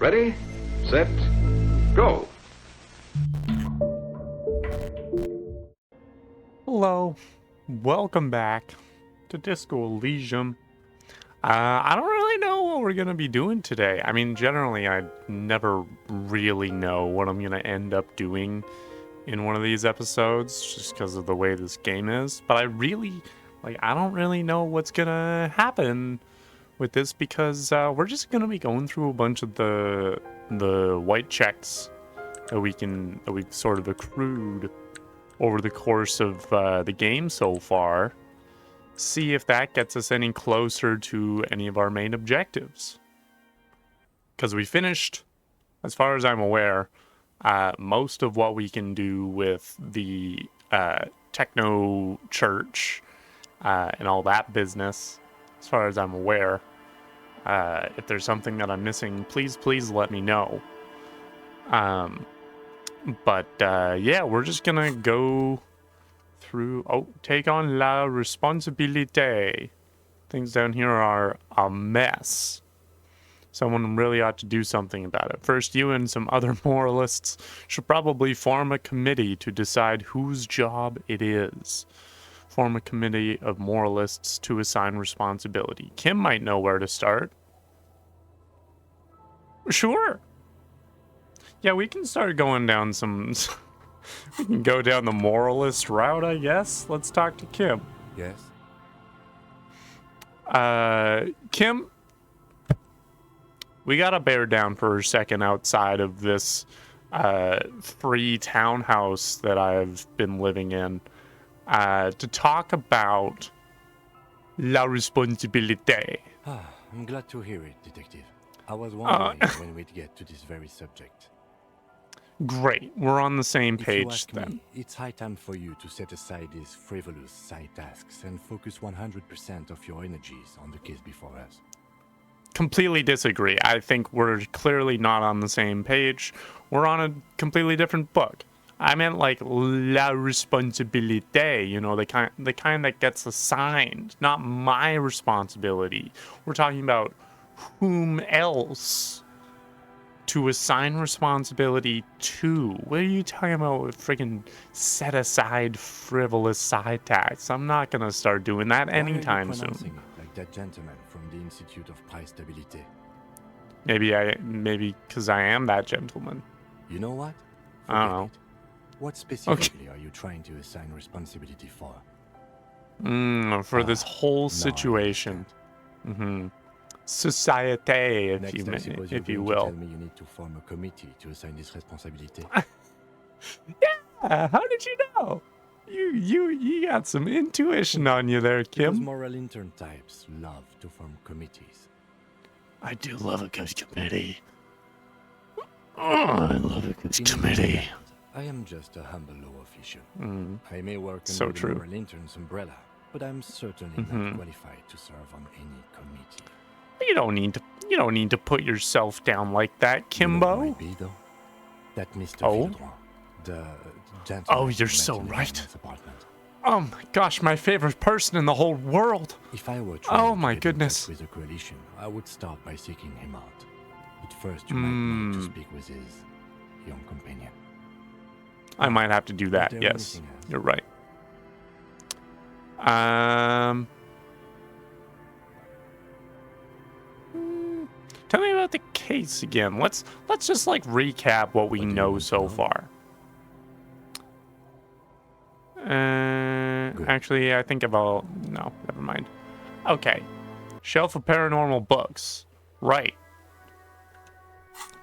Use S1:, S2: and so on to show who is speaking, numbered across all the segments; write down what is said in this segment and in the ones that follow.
S1: Ready, set, go.
S2: Hello, welcome back to Disco Elysium. I don't really know what we're gonna be doing today. I mean, generally, I never really know what I'm gonna end up doing in one of these episodes, just because of the way this game is. But I don't really know what's gonna happen with this because we're just gonna be going through a bunch of the white checks that we've sort of accrued over the course of the game so far. See if that gets us any closer to any of our main objectives. Because we finished, as far as I'm aware, most of what we can do with the techno church and all that business, as far as I'm aware. If there's something that I'm missing, please let me know. But yeah, we're just gonna go through. Oh, take on la responsabilité. Things down here are a mess. Someone really ought to do something about it. First, you and some other moralists should probably form a committee to decide whose job it is. Form a committee of moralists to assign responsibility. Kim might know where to start. Sure. Yeah, we can start going down some... We can go down the moralist route, I guess. Let's talk to Kim.
S3: Yes?
S2: Kim, we gotta bear down for a second outside of this free townhouse that I've been living in to talk about la responsabilité.
S3: I'm glad to hear it, Detective. I was wondering when we'd get to this very subject.
S2: Great, we're on the same
S3: If you
S2: page
S3: ask
S2: then.
S3: me, it's high time for you to set aside these frivolous side tasks and focus 100% of your energies on the case before us.
S2: Completely disagree. I think we're clearly not on the same page. We're on a completely different book. I meant like la responsabilité, you know, the kind that gets assigned, not my responsibility. We're talking about whom else to assign responsibility to. What are you talking about with freaking set aside frivolous side tasks? I'm not gonna start doing that anytime
S3: Why are you pronouncing
S2: soon.
S3: it like that gentleman from the Institute of Price Stabilité?
S2: Maybe because I am that gentleman.
S3: You know what?
S2: I don't
S3: Forget
S2: know.
S3: it. What specifically are you trying to assign responsibility for?
S2: For this whole
S3: now I
S2: situation. Société,
S3: Next, I suppose
S2: if you
S3: you're going to tell
S2: will.
S3: me you need to form a committee to assign this responsibility.
S2: Yeah, how did you know? You got some intuition on you there,
S3: Because
S2: Kim.
S3: moral intern types love to form committees.
S2: I do love a good committee. Oh, I love a good committee.
S3: I am just a humble law official. I may work
S2: So
S3: under
S2: true.
S3: the moral intern's umbrella, but I'm certainly not qualified to serve on any committee.
S2: You don't need to put yourself down like that,
S3: You know who
S2: Kimbo.
S3: might be, though? That Mr.
S2: Oh?
S3: Villeroy, the gentleman
S2: Oh, you're
S3: you met
S2: so
S3: in the
S2: right.
S3: government's apartment.
S2: Oh my gosh, my favorite person in the whole world.
S3: If I were
S2: Oh
S3: trying
S2: my
S3: to get in
S2: goodness.
S3: touch with the coalition, I would start by seeking him out. But first, you might need to speak with his young companion.
S2: I might have to do that,
S3: there
S2: yes.
S3: anything else?
S2: You're right. Tell me about the case again. Let's just like recap what we
S3: What do you
S2: know
S3: want to
S2: so
S3: know?
S2: far.
S3: Good.
S2: Actually, I think no, never mind. Okay. Shelf of paranormal books. Right.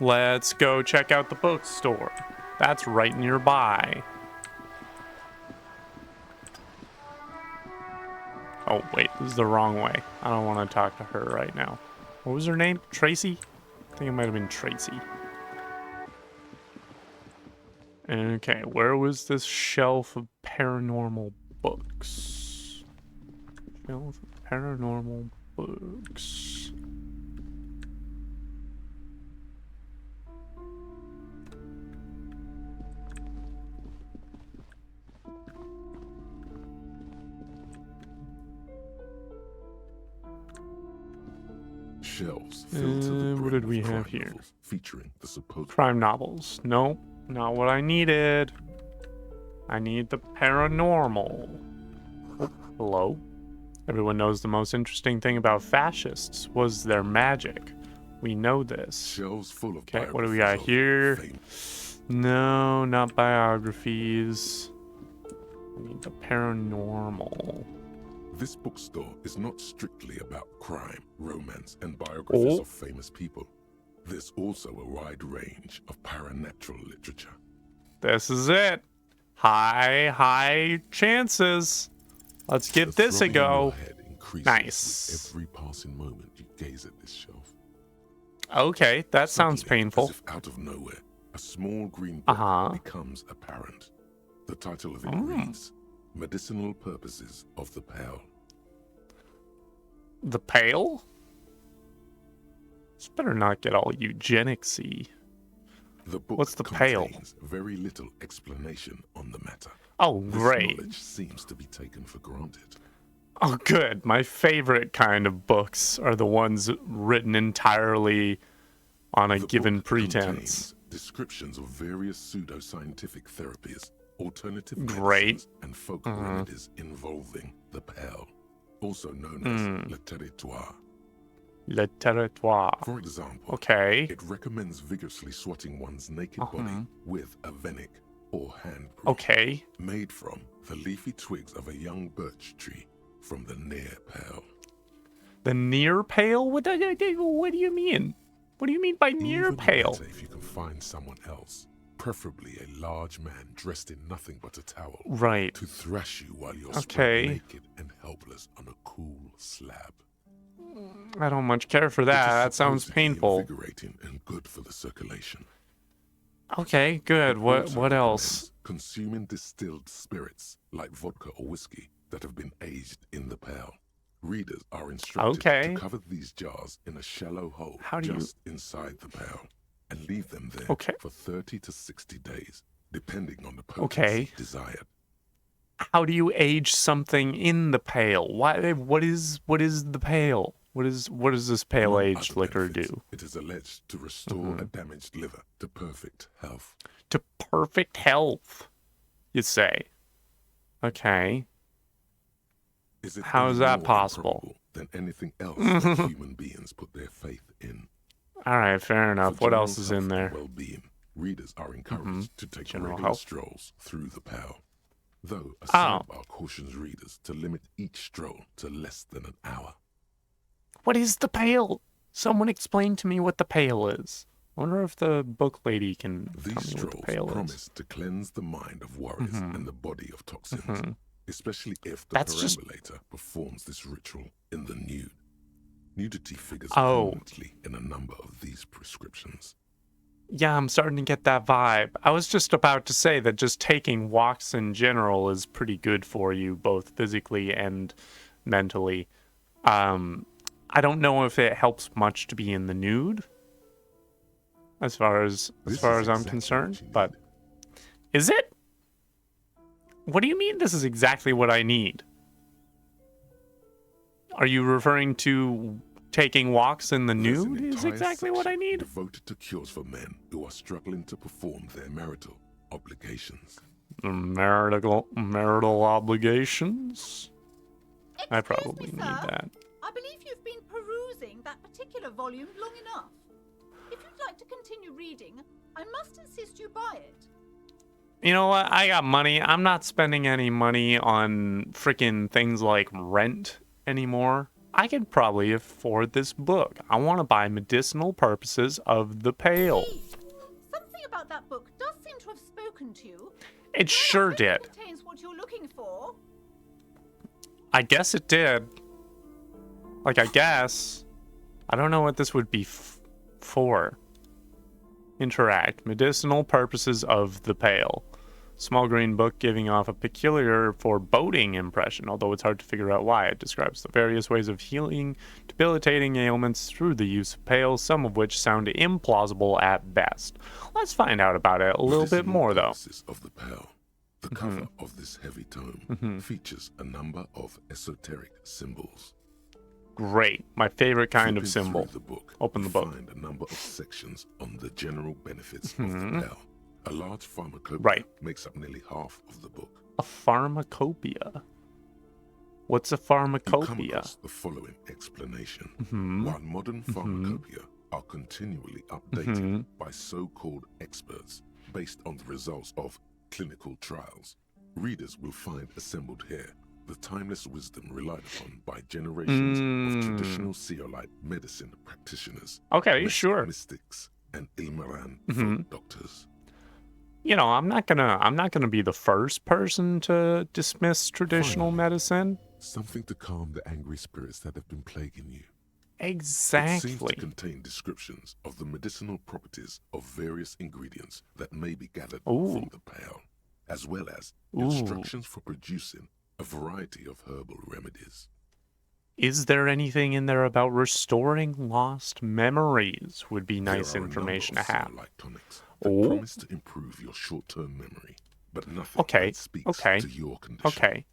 S2: Let's go check out the bookstore. That's right nearby. Oh, wait, this is the wrong way. I don't want to talk to her right now. What was her name? Tracy? I think it might have been Tracy. Okay, where was this shelf of paranormal books? Shelf of paranormal books.
S4: Shelves filled to the
S2: What
S4: brim
S2: did we
S4: with
S2: have
S4: crime
S2: here?
S4: novels featuring the supposed
S2: Crime novels. Nope, not what I needed. I need the paranormal. Oh, hello. Everyone knows the most interesting thing about fascists was their magic. We know this.
S4: shelves full of
S2: Okay, what do we got
S4: biographies of
S2: here?
S4: famous.
S2: No, not biographies. I need the paranormal.
S4: This bookstore is not strictly about crime, romance, and biographies
S2: Oh.
S4: of famous people. There's also a wide range of paranatural literature.
S2: This is it. High chances. Let's give
S4: The
S2: this a
S4: throbbing in
S2: go.
S4: your head increases
S2: Nice.
S4: with every passing moment you gaze at this shelf.
S2: Okay, that sounds
S4: Suddenly,
S2: painful.
S4: As if out of nowhere, a small green book
S2: Uh-huh.
S4: becomes apparent. The title of it
S2: Mm.
S4: reads, Medicinal Purposes of the Pearl.
S2: The Pale? This better not get all eugenics-y.
S4: The book
S2: What's the Pale?
S4: contains very little explanation on the matter.
S2: Oh,
S4: This
S2: great.
S4: knowledge seems to be taken for granted.
S2: Oh, good. My favorite kind of books are the ones written entirely on a
S4: The
S2: given
S4: book
S2: pretense.
S4: contains descriptions of various pseudoscientific therapies, alternative
S2: Great.
S4: medicines, and folk remedies involving the Pearl, also known as le territoire.
S2: Le territoire.
S4: For example,
S2: Okay.
S4: it recommends vigorously swatting one's naked body with a venik or hand brew
S2: Okay.
S4: made from the leafy twigs of a young birch tree from the near Pearl.
S2: The near pale? What do you mean? What do you mean by near
S4: Even
S2: pale?
S4: better if you can find someone else, preferably a large man dressed in nothing but a towel,
S2: Right.
S4: to thrash you while you're
S2: Okay.
S4: spread naked and helpless on a cool slab.
S2: I don't much care for
S4: It
S2: that.
S4: is
S2: That sounds
S4: supposedly
S2: painful.
S4: invigorating and good for the circulation.
S2: Okay, good.
S4: It
S2: What
S4: also
S2: what else?
S4: recommends consuming distilled spirits like vodka or whiskey that have been aged in the Pearl. Readers are instructed
S2: Okay.
S4: to cover these jars in a shallow hole
S2: How do you-
S4: just inside the Pearl and leave them there
S2: Okay.
S4: for 30 to 60 days, depending on the potency
S2: Okay.
S4: desired.
S2: How do you age something in the pail? Why? What is the pail? What does this pale
S4: Among
S2: aged
S4: other
S2: liquor
S4: benefits,
S2: do?
S4: It is alleged to restore a damaged liver to perfect health.
S2: To perfect health, you say? Okay.
S4: Is it
S2: How
S4: any
S2: is that
S4: more
S2: possible?
S4: improbable than anything else that human beings put their faith in?
S2: All right, fair enough.
S4: For
S2: What
S4: general
S2: else is in
S4: health and
S2: there?
S4: well-being, readers are encouraged to take
S2: General
S4: regular
S2: health.
S4: strolls through the Pearl. Though a
S2: Oh.
S4: sidebar cautions readers to limit each stroll to less than an hour.
S2: What is the pail? Someone explain to me what the pail is. I wonder if the book lady can tell
S4: These
S2: me what the
S4: strolls
S2: pail is.
S4: promise to cleanse the mind of worries and the body of toxins, especially if the
S2: That's just-
S4: perambulator performs this ritual in the nude. Nudity figures
S2: Oh.
S4: prominently in a number of these prescriptions.
S2: Yeah, I'm starting to get that vibe. I was just about to say that just taking walks in general is pretty good for you, both physically and mentally. I don't know if it helps much to be in the nude, as far as
S4: This is
S2: I'm
S4: exactly what
S2: concerned.
S4: you need.
S2: But is it? What do you mean? This is exactly what I need? Are you referring to taking walks in the
S4: There's an
S2: nude? Is
S4: entire
S2: exactly what I
S4: section
S2: need?
S4: devoted to cures for men who are struggling to perform their marital obligations.
S2: Marital obligations? I
S5: Excuse
S2: probably
S5: me,
S2: need
S5: sir.
S2: that.
S5: I believe you've been perusing that particular volume long enough. If you'd like to continue reading, I must insist you buy it.
S2: You know what? I got money. I'm not spending any money on freaking things like rent anymore. I could probably afford this book. I want to buy Medicinal Purposes of the Pale.
S5: Please, something about that book does seem to have spoken to you.
S2: It sure did.
S5: It contains what you're looking for.
S2: I guess it did. Like, I guess. I don't know what this would be for. Interact. Medicinal Purposes of the Pale. Small green book giving off a peculiar foreboding impression, although it's hard to figure out why. It describes the various ways of healing debilitating ailments through the use of pale, some of which sound implausible at best. Let's find out about it a little bit
S4: Medicinal
S2: more, though.
S4: Purposes of the Pearl. The cover of this heavy tome features a number of esoteric symbols.
S2: Great. My favorite kind of
S4: Flipping
S2: symbol.
S4: through the book,
S2: Open the
S4: you
S2: book.
S4: find a number of sections on the general benefits of the pill. A large pharmacopoeia
S2: Right.
S4: makes up nearly half of the book.
S2: A pharmacopoeia. What's a
S4: You come
S2: pharmacopoeia?
S4: across the following explanation.
S2: Mm-hmm.
S4: While modern pharmacopoeia are continually updated by so-called experts based on the results of clinical trials, readers will find assembled here the timeless wisdom relied upon by generations of traditional Seolite medicine practitioners,
S2: Okay,
S4: West
S2: sure.
S4: mystics, and Ilmaran
S2: Mhm.
S4: folk doctors.
S2: You know, I'm not gonna be the first person to dismiss traditional
S4: Finally.
S2: medicine.
S4: Something to calm the angry spirits that have been plaguing you. It seems
S2: Exactly.
S4: to contain descriptions of the medicinal properties of various ingredients that may be gathered
S2: Ooh.
S4: from the pale, as well as
S2: Ooh.
S4: instructions for producing a variety of herbal remedies.
S2: Is there anything in there about restoring lost memories? Would be nice
S4: There are
S2: information
S4: a
S2: to
S4: number
S2: have.
S4: of like tonics that
S2: Oh.
S4: promise to improve your short-term memory, but nothing
S2: Okay,
S4: that speaks
S2: okay,
S4: to your condition.
S2: Okay.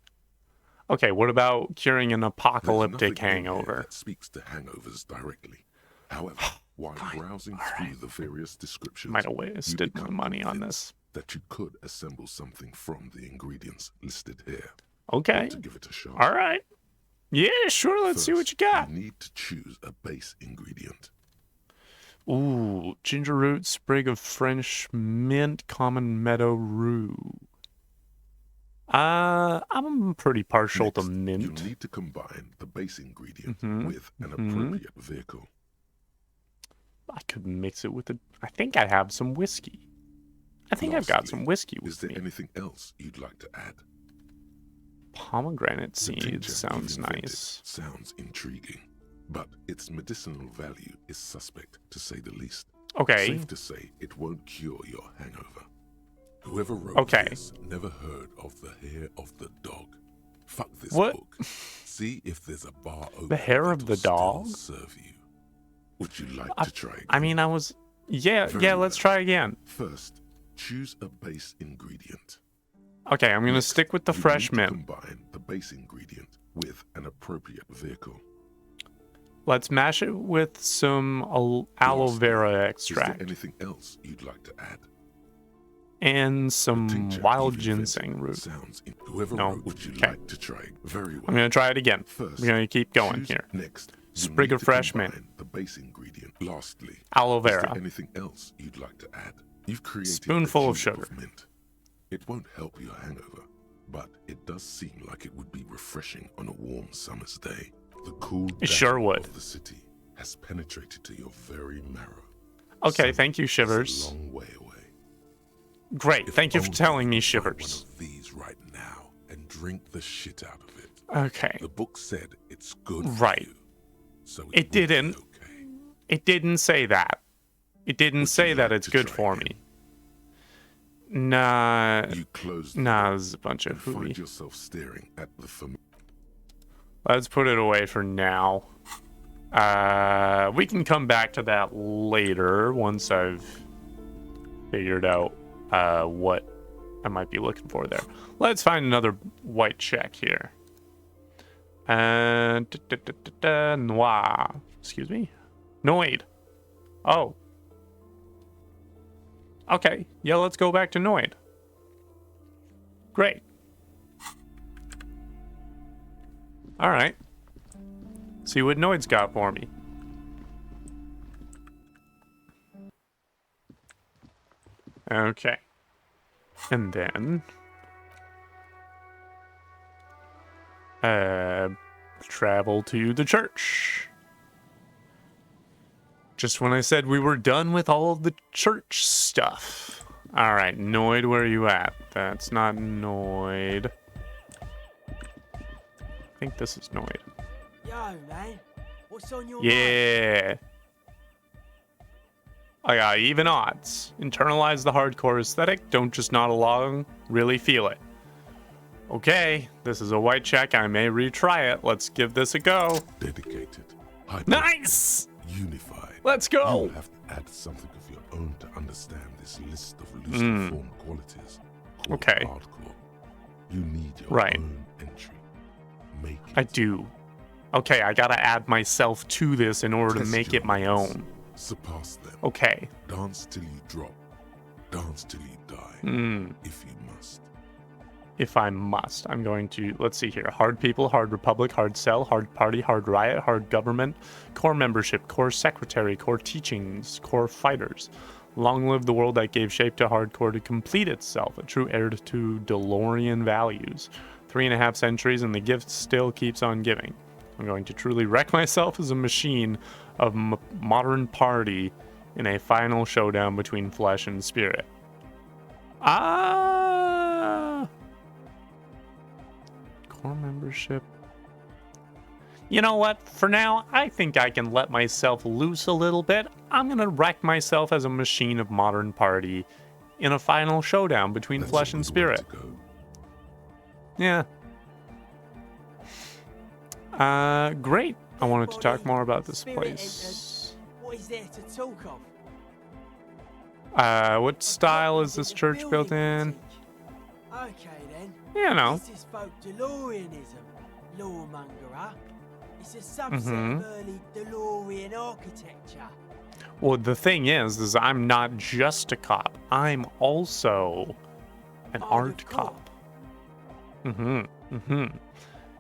S2: Okay, what about curing an
S4: There's
S2: apocalyptic
S4: nothing in here
S2: hangover?
S4: that speaks to hangovers directly. However, while browsing through the various descriptions,
S2: Might have
S4: you
S2: wasted my
S4: become
S2: money on
S4: convinced
S2: this.
S4: that you could assemble something from the ingredients listed here.
S2: Okay.
S4: Want to give it a shot?
S2: All right. Yeah, sure. Let's see what you
S4: First,
S2: got.
S4: You need to choose a base ingredient.
S2: Ooh, ginger root, sprig of French mint, common meadow rue. I'm pretty partial to
S4: Next,
S2: mint.
S4: you need to combine the base ingredient
S2: Mhm,
S4: with an
S2: mhm.
S4: appropriate vehicle.
S2: I could mix it with I think I have some whiskey. I think I've got some
S4: Lastly,
S2: whiskey
S4: Is
S2: with
S4: there
S2: me.
S4: anything else you'd like to add?
S2: Pomegranate
S4: The
S2: seeds
S4: tincture
S2: sounds
S4: you've invented
S2: nice.
S4: Sounds intriguing, but its medicinal value is suspect, to say the least.
S2: Okay.
S4: Safe to say it won't cure your hangover. Whoever wrote
S2: Okay.
S4: this never heard of the hair of the dog. Fuck this
S2: What?
S4: book. See if there's a bar open.
S2: hair of
S4: that'll
S2: the
S4: still
S2: dog?
S4: serve you. Would you like
S2: I-
S4: to try again?
S2: I mean, yeah,
S4: Very
S2: let's
S4: well.
S2: try again.
S4: First, choose a base ingredient.
S2: Okay, I'm gonna
S4: Next,
S2: stick with the
S4: you
S2: fresh
S4: need to
S2: mint.
S4: combine the base ingredient with an appropriate vehicle.
S2: Let's mash it with some aloe
S4: Lastly,
S2: vera
S4: Is there
S2: extract
S4: anything else you'd like to add?
S2: and
S4: The
S2: some
S4: tincture
S2: wild
S4: you've
S2: ginseng
S4: invented
S2: root.
S4: Sounds whoever
S2: No.
S4: wrote, would you
S2: Okay.
S4: like to try? Very well.
S2: I'm gonna try it again.
S4: First,
S2: We're gonna keep going
S4: choose
S2: here.
S4: Next, you
S2: Sprig
S4: need
S2: of
S4: to
S2: fresh mint.
S4: combine the base ingredient. Lastly,
S2: Aloe
S4: is there
S2: vera.
S4: anything else you'd like to add? You've created
S2: Spoonful
S4: a
S2: of
S4: tulip
S2: sugar.
S4: mint. It won't help your hangover, but it does seem like it would be refreshing on a warm summer's day. The cool
S2: It sure
S4: dazzle
S2: would.
S4: of the city has penetrated to your very marrow.
S2: Okay,
S4: Summer
S2: thank you,
S4: is
S2: Shivers.
S4: a long way away.
S2: Great,
S4: If
S2: thank you for
S4: only
S2: telling me,
S4: could find one
S2: Shivers.
S4: of these right now and drink the shit out of it.
S2: Okay.
S4: The book said it's good for
S2: Right.
S4: you, so
S2: It
S4: would be
S2: didn't.
S4: Okay.
S2: It didn't say that. It didn't
S4: Would
S2: say
S4: you
S2: that
S4: like
S2: it's
S4: to
S2: good
S4: try
S2: for
S4: again?
S2: me. Nah,
S4: You close the
S2: nah,
S4: book
S2: this is a bunch
S4: and
S2: of
S4: find
S2: hooey.
S4: yourself staring at the familiar.
S2: Let's put it away for now. We can come back to that later once I've figured out what I might be looking for there. Let's find another white check here. Noir. Excuse me? Noid. Oh. Okay. Yeah, let's go back to Noid. Great. All right. See what Noid's got for me. Okay. And then travel to the church. Just when I said we were done with all of the church stuff. All right, Noid, where are you at? That's not Noid. I think this is Noid.
S6: Yo, man. What's on your mind?
S2: Yeah. I got even odds. Internalize the hardcore aesthetic. Don't just nod along. Really feel it. Okay, this is a white check. I may retry it. Let's give this a go.
S4: Dedicated, hyper,
S2: Nice!
S4: unified.
S2: Let's
S4: You
S2: go.
S4: will have to add something of your own to understand this list of loosely formed qualities. Called
S2: Okay.
S4: Hardcore. You need your
S2: Right.
S4: own entry. Make it.
S2: I do. Okay, I gotta add myself to this in order to
S4: Test
S2: make
S4: your
S2: it my
S4: limits.
S2: own.
S4: Surpass them.
S2: Okay.
S4: Dance till you drop. Dance till you die. If you must.
S2: If I must, I'm going to, let's see here. Hard people, hard republic, hard cell, hard party, hard riot, hard government, core membership, core secretary, core teachings, core fighters. Long live the world that gave shape to hardcore to complete itself, a true heir to DeLorean values. 3.5 centuries and the gift still keeps on giving. I'm going to truly wreck myself as a machine of modern party in a final showdown between flesh and spirit. Core membership. You know what? For now, I think I can let myself loose a little bit. I'm gonna wreck myself as a machine of modern party in a final showdown between
S4: That's
S2: flesh
S4: a
S2: and
S4: good way
S2: spirit.
S4: to go.
S2: Yeah. Great. I wanted to talk more about this place.
S6: What is there to talk of?
S2: What style is this church built in?
S6: Okay then.
S2: You know.
S6: This is folk DeLoreanism, lawmonger. It's a subset of early DeLorean architecture.
S2: Well, the thing is I'm not just a cop. I'm also an art cop.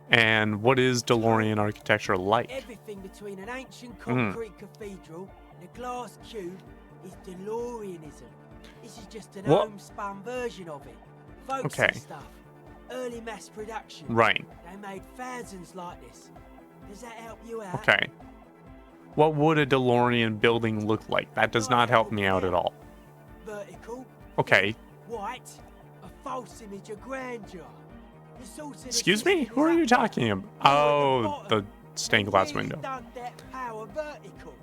S2: And what is DeLorean architecture like?
S6: Everything between an ancient concrete cathedral and a glass cube is DeLoreanism. This is just an homespun version of it. Folksy
S2: Okay.
S6: stuff. Early mass production.
S2: Right.
S6: They made thousands like this. Does that help you out?
S2: Okay. What would a DeLorean building look like? That does not help me out at all.
S6: Vertical.
S2: Okay.
S6: White. A false image of grandeur. The sort of
S2: Excuse me?
S6: system
S2: Who are
S6: is
S2: you
S6: up there.
S2: talking about?
S6: You're at
S2: Oh,
S6: bottom.
S2: the stained
S6: They
S2: glass
S6: really
S2: window.
S6: dug that power vertical.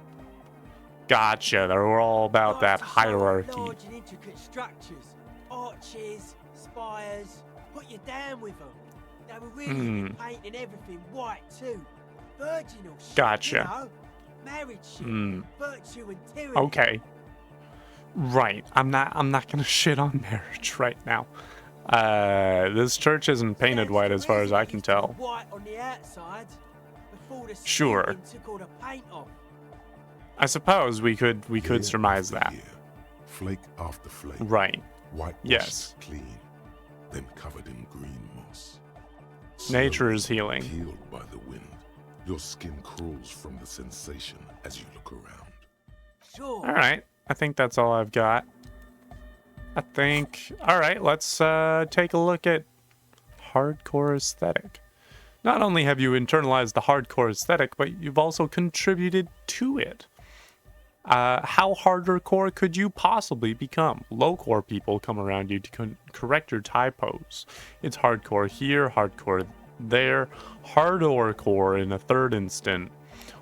S2: Gotcha. They're all about that
S6: Like to show off
S2: hierarchy.
S6: Large and intricate structures, arches, spires. Put you down with them. They were really painting everything white too. Virginal shit,
S2: Gotcha.
S6: you know? Married shit. Virtue and tyranny.
S2: Okay. Right. I'm not gonna shit on marriage right now. This church isn't painted white as far as I can tell.
S6: White on the outside before the
S2: Sure.
S6: steam took all the paint off.
S2: I suppose we could
S4: Year
S2: surmise
S4: after
S2: that.
S4: year, flake after flake.
S2: Right.
S4: Whitewashed
S2: Yes.
S4: clean, then covered in green moss.
S2: Nature
S4: Slowly
S2: is healing.
S4: Peeled by the wind, your skin crawls from the sensation as you look around.
S6: Sure.
S2: All right. I think that's all I've got. All right, let's take a look at hardcore aesthetic. Not only have you internalized the hardcore aesthetic, but you've also contributed to it. How hardcore could you possibly become? Low-core people come around you to correct your typos. It's hardcore here, hardcore there, hardcore in a third instant.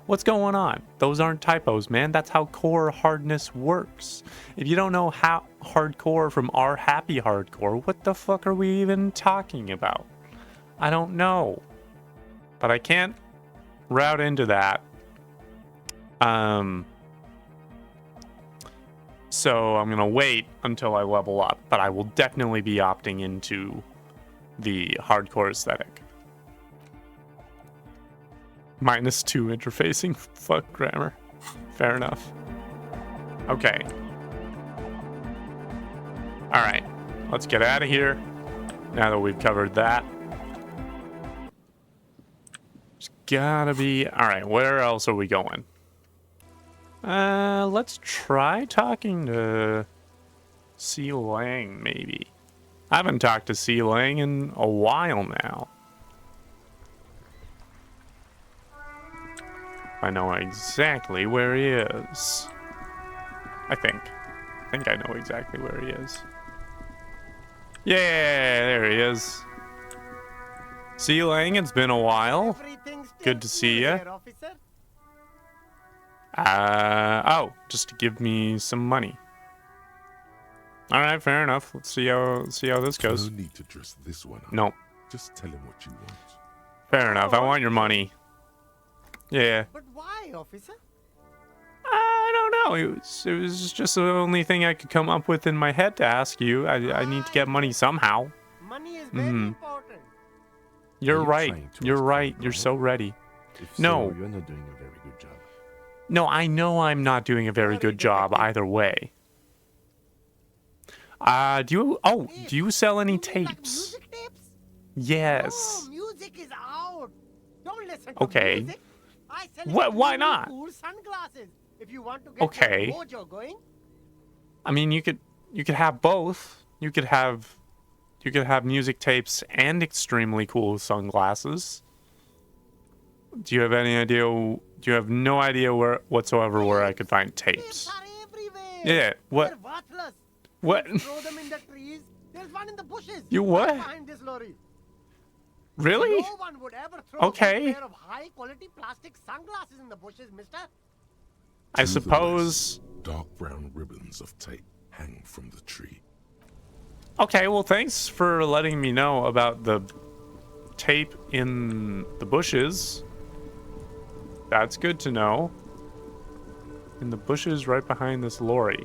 S2: What's going on? Those aren't typos, man. That's how core hardness works. If you don't know how hardcore from our happy hardcore, what the fuck are we even talking about? I don't know. But I can't route into that. So I'm gonna wait until I level up, but I will definitely be opting into the hardcore aesthetic. -2 interfacing. Fuck grammar. Fair enough. Okay. Alright. Let's get out of here. Now that we've covered that. There's gotta be... Alright, where else are we going? Let's try talking to... C. Lang, maybe. I haven't talked to C. Lang in a while now. I know exactly where he is. I think I know exactly where he is. Yeah, there he is. See, Lang, it's been a while. Good to see you. Oh, just to give me some money. All right, fair enough. Let's see how this goes.
S4: No need to dress this one up.
S2: Nope.
S4: Just tell him what you want.
S2: Fair enough. I want your money. Yeah.
S7: But why, officer?
S2: I don't know. It was just the only thing I could come up with in my head to ask you. I need to get money somehow.
S7: Money is very important.
S2: You're
S3: Are you
S2: right.
S3: trying to
S2: You're
S3: explain,
S2: right. You're
S3: Brian?
S2: so ready.
S3: If
S2: No.
S3: so, you're not doing a very good job.
S2: No, I know I'm not doing a very good job either way. Do you sell any tapes?
S6: Music tapes?
S2: Yes.
S6: Oh, music is out. Don't listen to
S2: Okay.
S6: music. I sell
S2: Why
S6: extremely
S2: not?
S6: cool sunglasses. If you want to get
S2: Okay.
S6: your mojo going.
S2: I mean, you could have both. You could have music tapes and extremely cool sunglasses. Do you have any idea? Do you have no idea whatsoever where I could find tapes?
S6: Tapes are everywhere.
S2: Yeah. What?
S6: They're worthless.
S2: What?
S6: Don't throw them in the trees. There's one in the bushes.
S2: You what?
S6: Right behind this lorry.
S2: Really?
S6: No one would ever throw
S2: Okay.
S6: a pair of high-quality plastic sunglasses in the bushes, mister.
S2: I
S4: To the
S2: suppose.
S4: west, dark brown ribbons of tape hang from the tree.
S2: Okay, well, thanks for letting me know about the tape in the bushes. That's good to know. In the bushes right behind this lorry.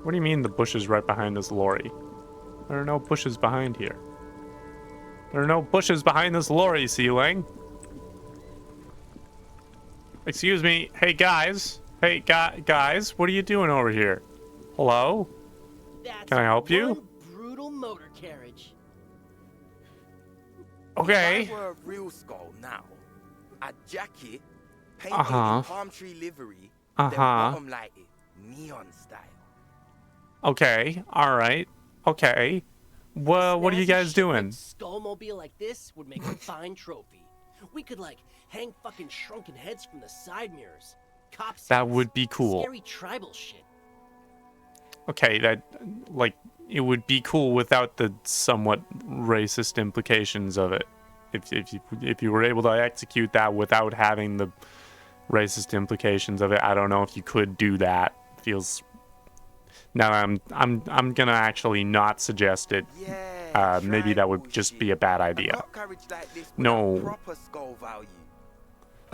S2: What do you mean the bushes right behind this lorry? There are no bushes behind here. There are no bushes behind this lorry, Sealang. Excuse me. Hey, guys. Hey, guys. What are you doing over here? Hello?
S6: That's
S2: Can I help you?
S6: one brutal motor carriage.
S2: Okay.
S7: If I were a real skull now, I'd jack it, paint it
S2: Uh-huh.
S7: in palm tree livery,
S2: Uh-huh.
S7: then bottom light it, neon style.
S2: Okay. All right. Okay. Well, what are you
S6: Snazzy
S2: guys
S6: shit
S2: doing?
S6: like Skullmobile like this would make a fine trophy. We could like hang fucking shrunken heads from the side mirrors. Cops.
S2: That
S6: heads,
S2: would be cool.
S6: Scary tribal shit.
S2: Okay, that, like, it would be cool without the somewhat racist implications of it. If you were able to execute that without having the racist implications of it, I don't know if you could do that. Feels. Now I'm gonna actually not suggest it.
S7: Yeah.
S2: Maybe that would
S7: tribal
S2: just
S7: shit.
S2: be a bad
S7: A
S2: idea.
S7: cop carriage like this would
S2: No.
S7: have proper skull value.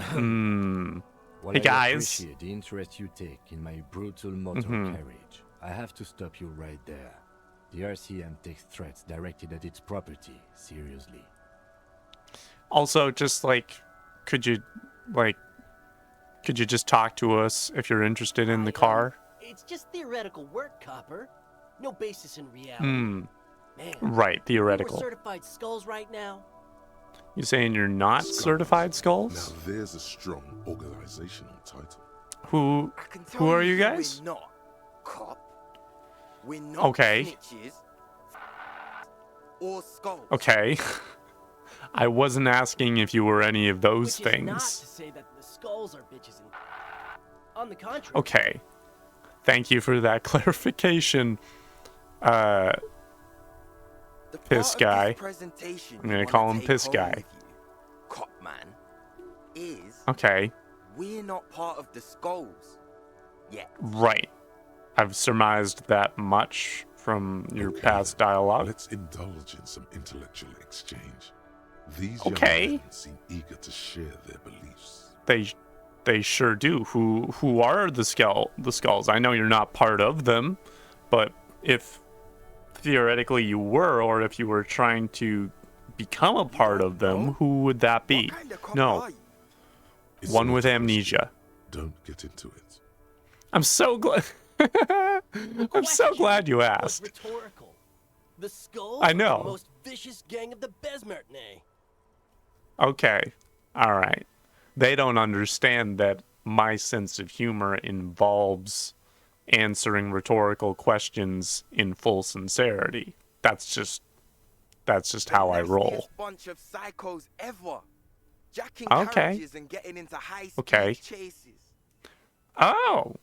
S2: Hmm.
S3: While
S2: Hey,
S3: I
S2: guys.
S3: appreciate the interest you take in my brutal motor
S2: Mhm.
S3: carriage, I have to stop you right there. The RCM takes threats directed at its property seriously.
S2: Also, just like, could you just talk to us if you're interested in the car?
S6: It's just theoretical work, Copper. No basis in reality.
S2: Hmm.
S6: Man,
S2: Right,
S6: if we were
S2: theoretical.
S6: certified skulls right now.
S2: You saying you're not
S4: Skulls.
S2: certified
S4: Now
S2: skulls?
S4: there's a strong organizational title.
S2: Who
S7: I can tell
S2: who are you
S7: who
S2: guys?
S7: We're not cop. We're not
S2: Okay.
S7: snitches or skulls.
S2: Okay. I wasn't asking if you were any of those
S6: Which is not to
S2: things.
S6: say that the skulls are bitches and. On the contrary.
S2: Okay. Thank you for that clarification.
S7: The
S2: Piss
S7: part of
S2: guy.
S7: this presentation
S2: I'm
S7: you
S2: gonna
S7: wanna
S2: call him
S7: take
S2: Piss
S7: home
S2: guy.
S7: with you, cop man, is
S2: Okay.
S7: we're not part of the skulls yet.
S2: Right. I've surmised that much from your
S4: Okay,
S2: past dialogue.
S4: Let's indulge in some intellectual exchange. These
S2: Okay.
S4: young men seem eager to share their beliefs.
S2: They sure do. Who are the skulls? I know you're not part of them, but if theoretically you were, or if you were trying to become a part of them, who would that be?
S7: What kind of cop
S2: No,
S7: are you?
S4: It's
S2: one
S4: not
S2: with
S4: a question.
S2: amnesia.
S4: Don't get into it.
S2: I'm so glad. I'm so glad you
S6: Was
S2: asked.
S6: rhetorical. The skulls
S2: I
S6: are
S2: know.
S6: the most vicious gang of the Besmertnay.
S2: Okay, all right. They don't understand that my sense of humor involves answering rhetorical questions in full sincerity. That's just how I
S7: The
S2: roll.
S7: nastiest bunch of psychos ever. Jacking
S2: Okay.
S7: carriages and getting into high-speed
S2: Okay.
S7: chases.
S2: Oh,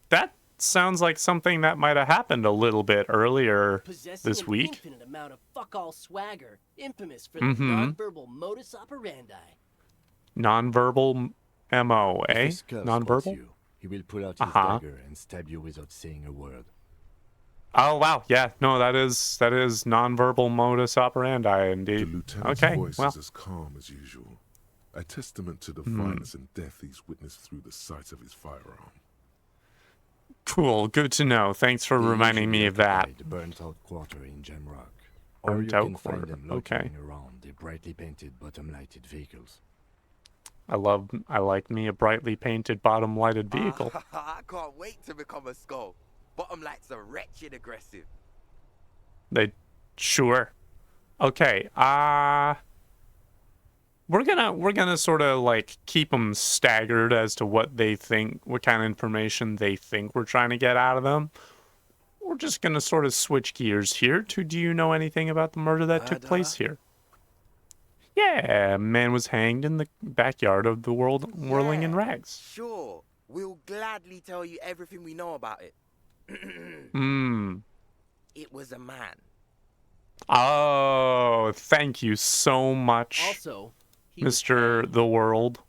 S2: that sounds like something that might have happened a little bit earlier
S6: Possessing
S2: this
S6: an
S2: week.
S6: infinite amount of fuck-all swagger, infamous for
S2: Mhm.
S6: the non-verbal modus operandi.
S2: Nonverbal MO,
S3: If
S2: eh?
S3: a skull spots
S2: Nonverbal?
S3: you, he will pull out his
S2: Uh-huh.
S3: dagger and stab you without saying a word.
S2: Oh wow, yeah, no, that is nonverbal modus operandi
S4: The
S2: indeed.
S4: lieutenant's
S2: Okay,
S4: voice
S2: well,
S4: is as calm as usual. A testament to the
S2: Hmm.
S4: violence and death he's witnessed through the sight of his firearm.
S2: cool, good to know. Thanks for
S3: They
S2: reminding me
S3: usually
S2: of that.
S3: occupy the burnt-out quarter in Jamrock. Or you
S2: Burnt-out
S3: can find
S2: quarter,
S3: them
S2: okay.
S3: loitering around the brightly painted bottom-lighted vehicles.
S2: I like me a brightly painted bottom lighted vehicle.
S7: I can't wait to become a skull. Bottom lights are wretched aggressive.
S2: Sure. Okay. We're gonna sort of like keep them staggered as to what kind of information they think we're trying to get out of them. We're just gonna sort of switch gears here to, do you know anything about the murder that took place here? Yeah, a man was hanged in the backyard of the world whirling in rags.
S7: Sure. We'll gladly tell you everything we know about it. It was a man.
S2: Oh, thank you so much.
S8: Also,
S2: Mr. The World.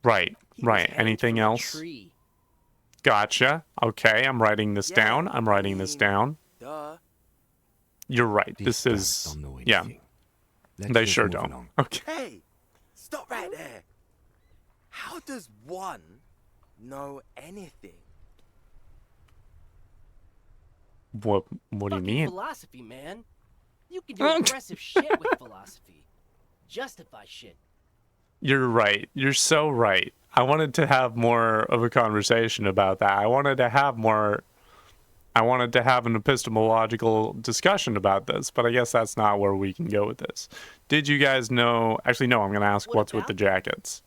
S2: Right. Anything else? Gotcha. Okay, I'm writing this down.
S7: Duh.
S2: You're right.
S3: These
S2: This is...
S3: guys don't know
S2: Yeah,
S3: anything. Let's
S2: they
S3: just
S2: sure
S3: move
S2: don't.
S3: along.
S2: Okay.
S7: Hey, stop right there. How does one know anything?
S2: What do you
S8: Fucking
S2: mean?
S8: philosophy, man. You can do aggressive shit with philosophy. Justify shit.
S2: You're right. You're so right. I wanted to have more of a conversation about that. I wanted to have an epistemological discussion about this, but I guess that's not where we can go with this. Did you guys know... Actually, no, I'm going to ask what's with the jackets.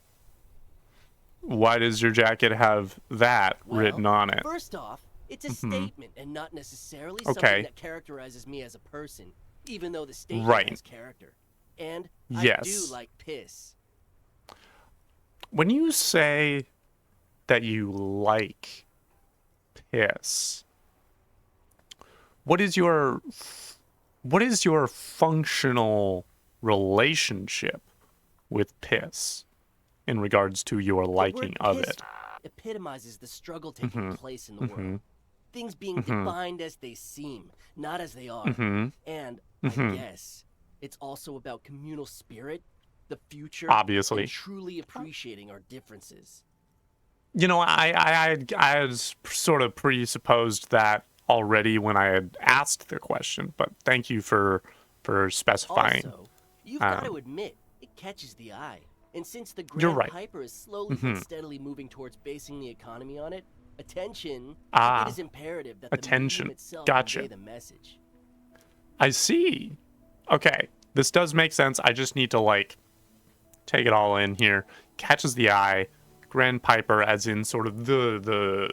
S2: Why does your jacket have that written on it?
S8: First off, it's a statement and not necessarily
S2: Okay.
S8: something that characterizes me as a person, even though the statement
S2: Right.
S8: has character. And
S2: Yes.
S8: I do like piss.
S2: When you say that you like piss, what is your functional relationship with piss in regards to your liking
S8: The word
S2: of
S8: piss
S2: it?
S8: epitomizes the struggle taking place in the world. Things being defined as they seem, not as they are. And I guess it's also about communal spirit, the future,
S2: Obviously.
S8: and truly appreciating our differences.
S2: You know, I had sort of presupposed that already when I had asked the question, but thank you for specifying.
S8: Also, you've got to admit, it catches the eye. And since the
S2: You're
S8: Grand
S2: right.
S8: Piper is slowly but steadily moving towards basing the economy on it, attention,
S2: Ah,
S8: it is imperative that
S2: attention.
S8: the medium itself
S2: Gotcha.
S8: convey the message.
S2: I see. Okay, this does make sense. I just need to like take it all in here. Catches the eye. Grand Piper, as in sort of the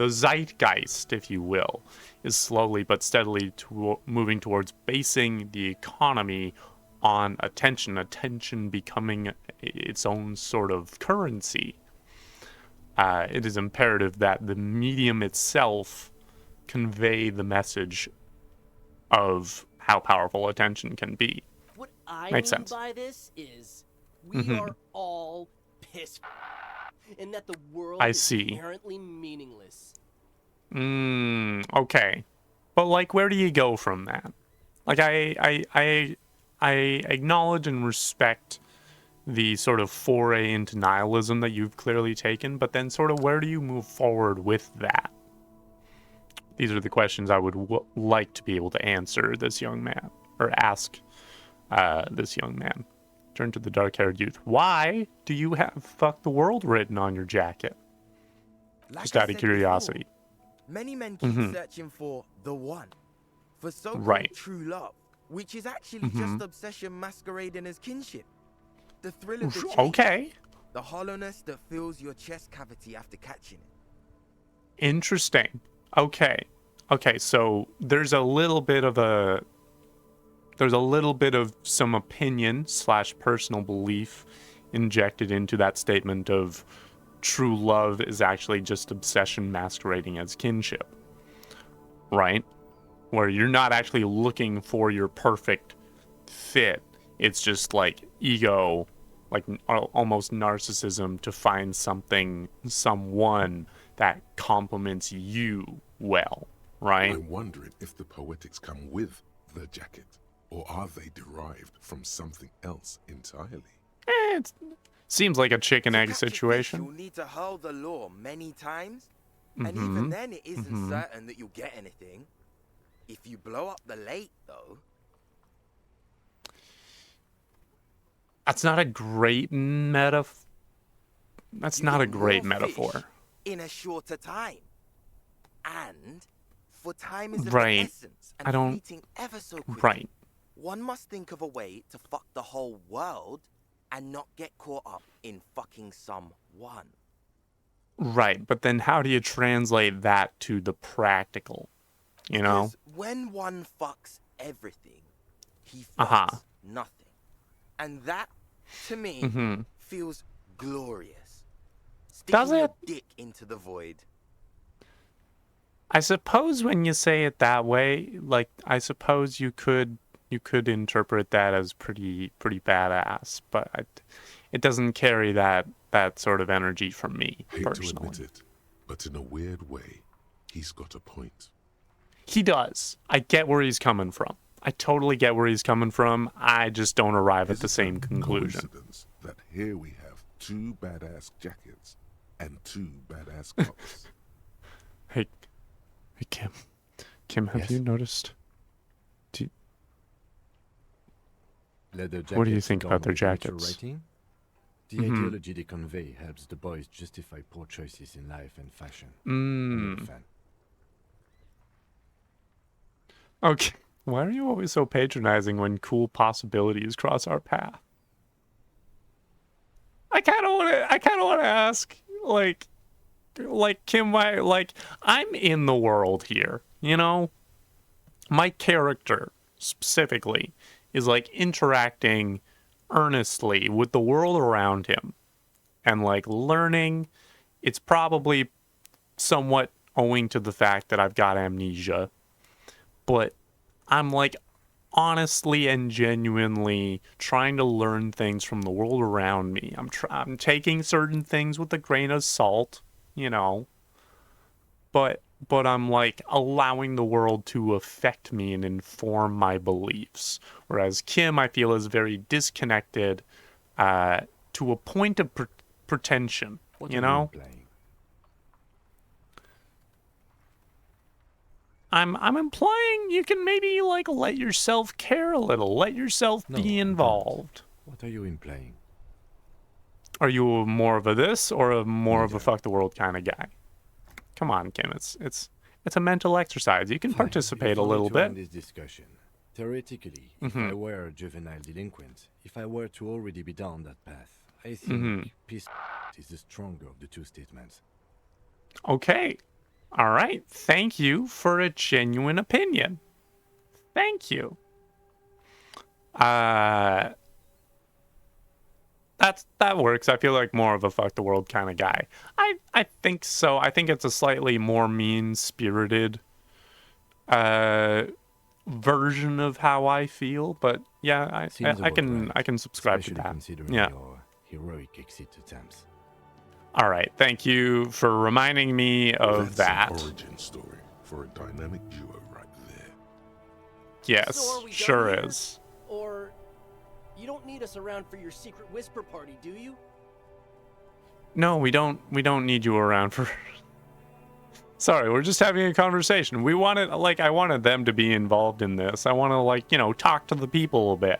S2: zeitgeist, if you will, is slowly but steadily moving towards basing the economy on attention. Attention becoming its own sort of currency. It is imperative that the medium itself convey the message of how powerful attention can be.
S8: What I
S2: Makes
S8: mean
S2: sense.
S8: by this is we are all pissed, and that the world
S2: I
S8: is
S2: see.
S8: inherently meaningless.
S2: Okay. But like, where do you go from that? Like, I acknowledge and respect the sort of foray into nihilism that you've clearly taken, but then sort of where do you move forward with that? These are the questions I would like to be able to answer this young man, or ask this young man. Turn to the dark-haired youth. Why do you have "fuck the world" written on your jacket?
S7: Like
S2: Just
S7: I
S2: out of
S7: said
S2: curiosity.
S7: before, many men keep searching for the one, for so-called
S2: Right.
S7: true love, which is actually just obsession masquerading as kinship. The thrill of the chase,
S2: Okay.
S7: the hollowness that fills your chest cavity after catching it.
S2: Interesting. Okay, so there's a little bit of some opinion / personal belief injected into that statement of true love is actually just obsession masquerading as kinship, right? Where you're not actually looking for your perfect fit. It's just like ego, like almost narcissism to find someone that complements you well, right?
S4: I'm wondering if the poetics come with the jacket, or are they derived from something else entirely?
S2: It seems like a chicken
S7: To
S2: egg
S7: catch a fish,
S2: situation.
S7: you'll need to hurl the lure many times, and even then it isn't certain that you'll get anything. If you blow up the lake, though...
S2: That's not a great metaphor. That's
S7: You
S2: not
S7: get
S2: a great
S7: more fish
S2: metaphor.
S7: in a shorter time. And for time is of the
S2: Right.
S7: essence
S2: I
S7: and
S2: don't.
S7: fleeting ever so quickly.
S2: Right.
S7: One must think of a way to fuck the whole world and not get caught up in fucking someone.
S2: Right. But then how do you translate that to the practical? You know?
S7: Because when one fucks everything, he
S2: Uh-huh.
S7: fucks nothing. And that, to me,
S2: Mm-hmm.
S7: feels glorious.
S2: Does
S7: Sticking your
S2: it?
S7: dick into the void.
S2: I suppose when you say it that way, like, I suppose you could interpret that as pretty badass, but it doesn't carry that sort of energy from me
S4: Hate
S2: personally.
S4: to admit it, but in a weird way, he's got a point.
S2: He does. I get where he's coming from. I totally get where he's coming from. I just don't arrive at the
S4: Is it
S2: same
S4: a
S2: conclusion.
S4: coincidence that here we have 2 badass jackets and 2 badass cocks?
S2: Hey, Kim. Kim, have
S3: Yes?
S2: you noticed?
S3: Leather
S2: What do you
S3: jackets
S2: think
S3: done
S2: about their
S3: with mature
S2: jackets?
S3: writing? The
S2: Mhm.
S3: ideology they convey helps the boys justify poor choices in life and fashion. I'm a big fan.
S2: Okay. Why are you always so patronizing when cool possibilities cross our path? I kind of want to ask, like Kim, I'm in the world here, you know? My character specifically is like interacting earnestly with the world around him and like learning. It's probably somewhat owing to the fact that I've got amnesia, but I'm like honestly and genuinely trying to learn things from the world around me. I'm taking certain things with a grain of salt, you know, but I'm like allowing the world to affect me and inform my beliefs. Whereas Kim, I feel, is very disconnected to a point of pretension,
S3: What
S2: you
S3: are
S2: know?
S3: implying?
S2: I'm implying you can maybe like let yourself care a little, let yourself
S3: No,
S2: be
S3: I don't.
S2: involved.
S3: What are you implying?
S2: Are you more of a this or more of a
S3: Neither.
S2: fuck the world kind of guy? Come on, Kim. It's a mental exercise. You can
S3: Fine,
S2: participate
S3: if
S2: a
S3: only
S2: little
S3: to
S2: bit.
S3: end this discussion. Theoretically, if I were a juvenile delinquent, if I were to already be down that path, I think peace is the stronger of the two statements.
S2: Okay. All right. Thank you for a genuine opinion. Thank you. That works. I feel like more of a fuck the world kind of guy. I think so. I think it's a slightly more mean-spirited version of how I feel, but yeah,
S3: Seems
S2: I
S3: about
S2: can
S3: right,
S2: subscribe to
S3: especially
S2: that.
S3: considering
S2: Yeah.
S3: your heroic exit attempts.
S2: All right. Thank you for reminding me of that.
S4: That's an origin story for a dynamic duo right there.
S2: Yes,
S8: So are we done
S2: sure
S8: here?
S2: is.
S8: Or you don't need us around for your secret whisper party, do you?
S2: No, we don't need you around for Sorry, we're just having a conversation. I wanted them to be involved in this. I want to talk to the people a bit.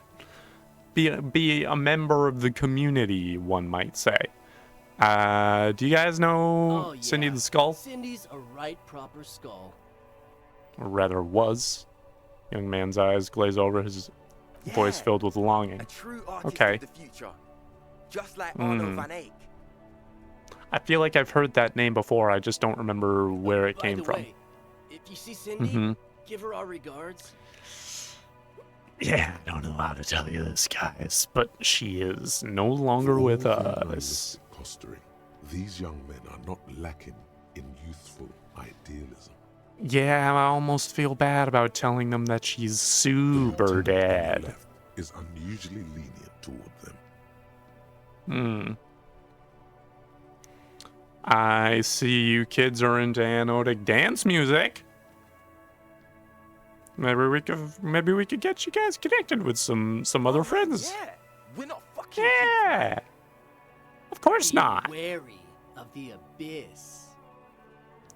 S2: Be a member of the community, one might say. Do you guys know
S8: Oh, yeah.
S2: Cindy the Skull?
S8: Cindy's a right proper skull.
S2: Or rather was. Young man's eyes glaze over, his voice
S7: Yeah,
S2: filled with longing.
S7: a true artist
S2: Okay.
S7: of the future. Just like Arno van Eyck.
S2: I feel like I've heard that name before, I just don't remember where it
S8: By
S2: came
S8: the
S2: from.
S8: way, if you see Cindy,
S2: Mhm.
S8: give her our regards.
S2: Yeah, I don't know how to tell you this, guys, but she is no longer
S4: For
S2: with
S4: all their
S2: us.
S4: nihilistic posturing, these young men are not lacking in youthful idealism.
S2: Yeah, I almost feel bad about telling them that she's
S4: The
S2: super
S4: lieutenant on the
S2: dead.
S4: left is unusually lenient toward them.
S2: I see you kids are into anodic dance music. Maybe we could get you guys connected with some other friends.
S7: Yeah, we're not fucking
S2: Yeah. Of course
S8: Be
S2: not.
S8: wary of the abyss.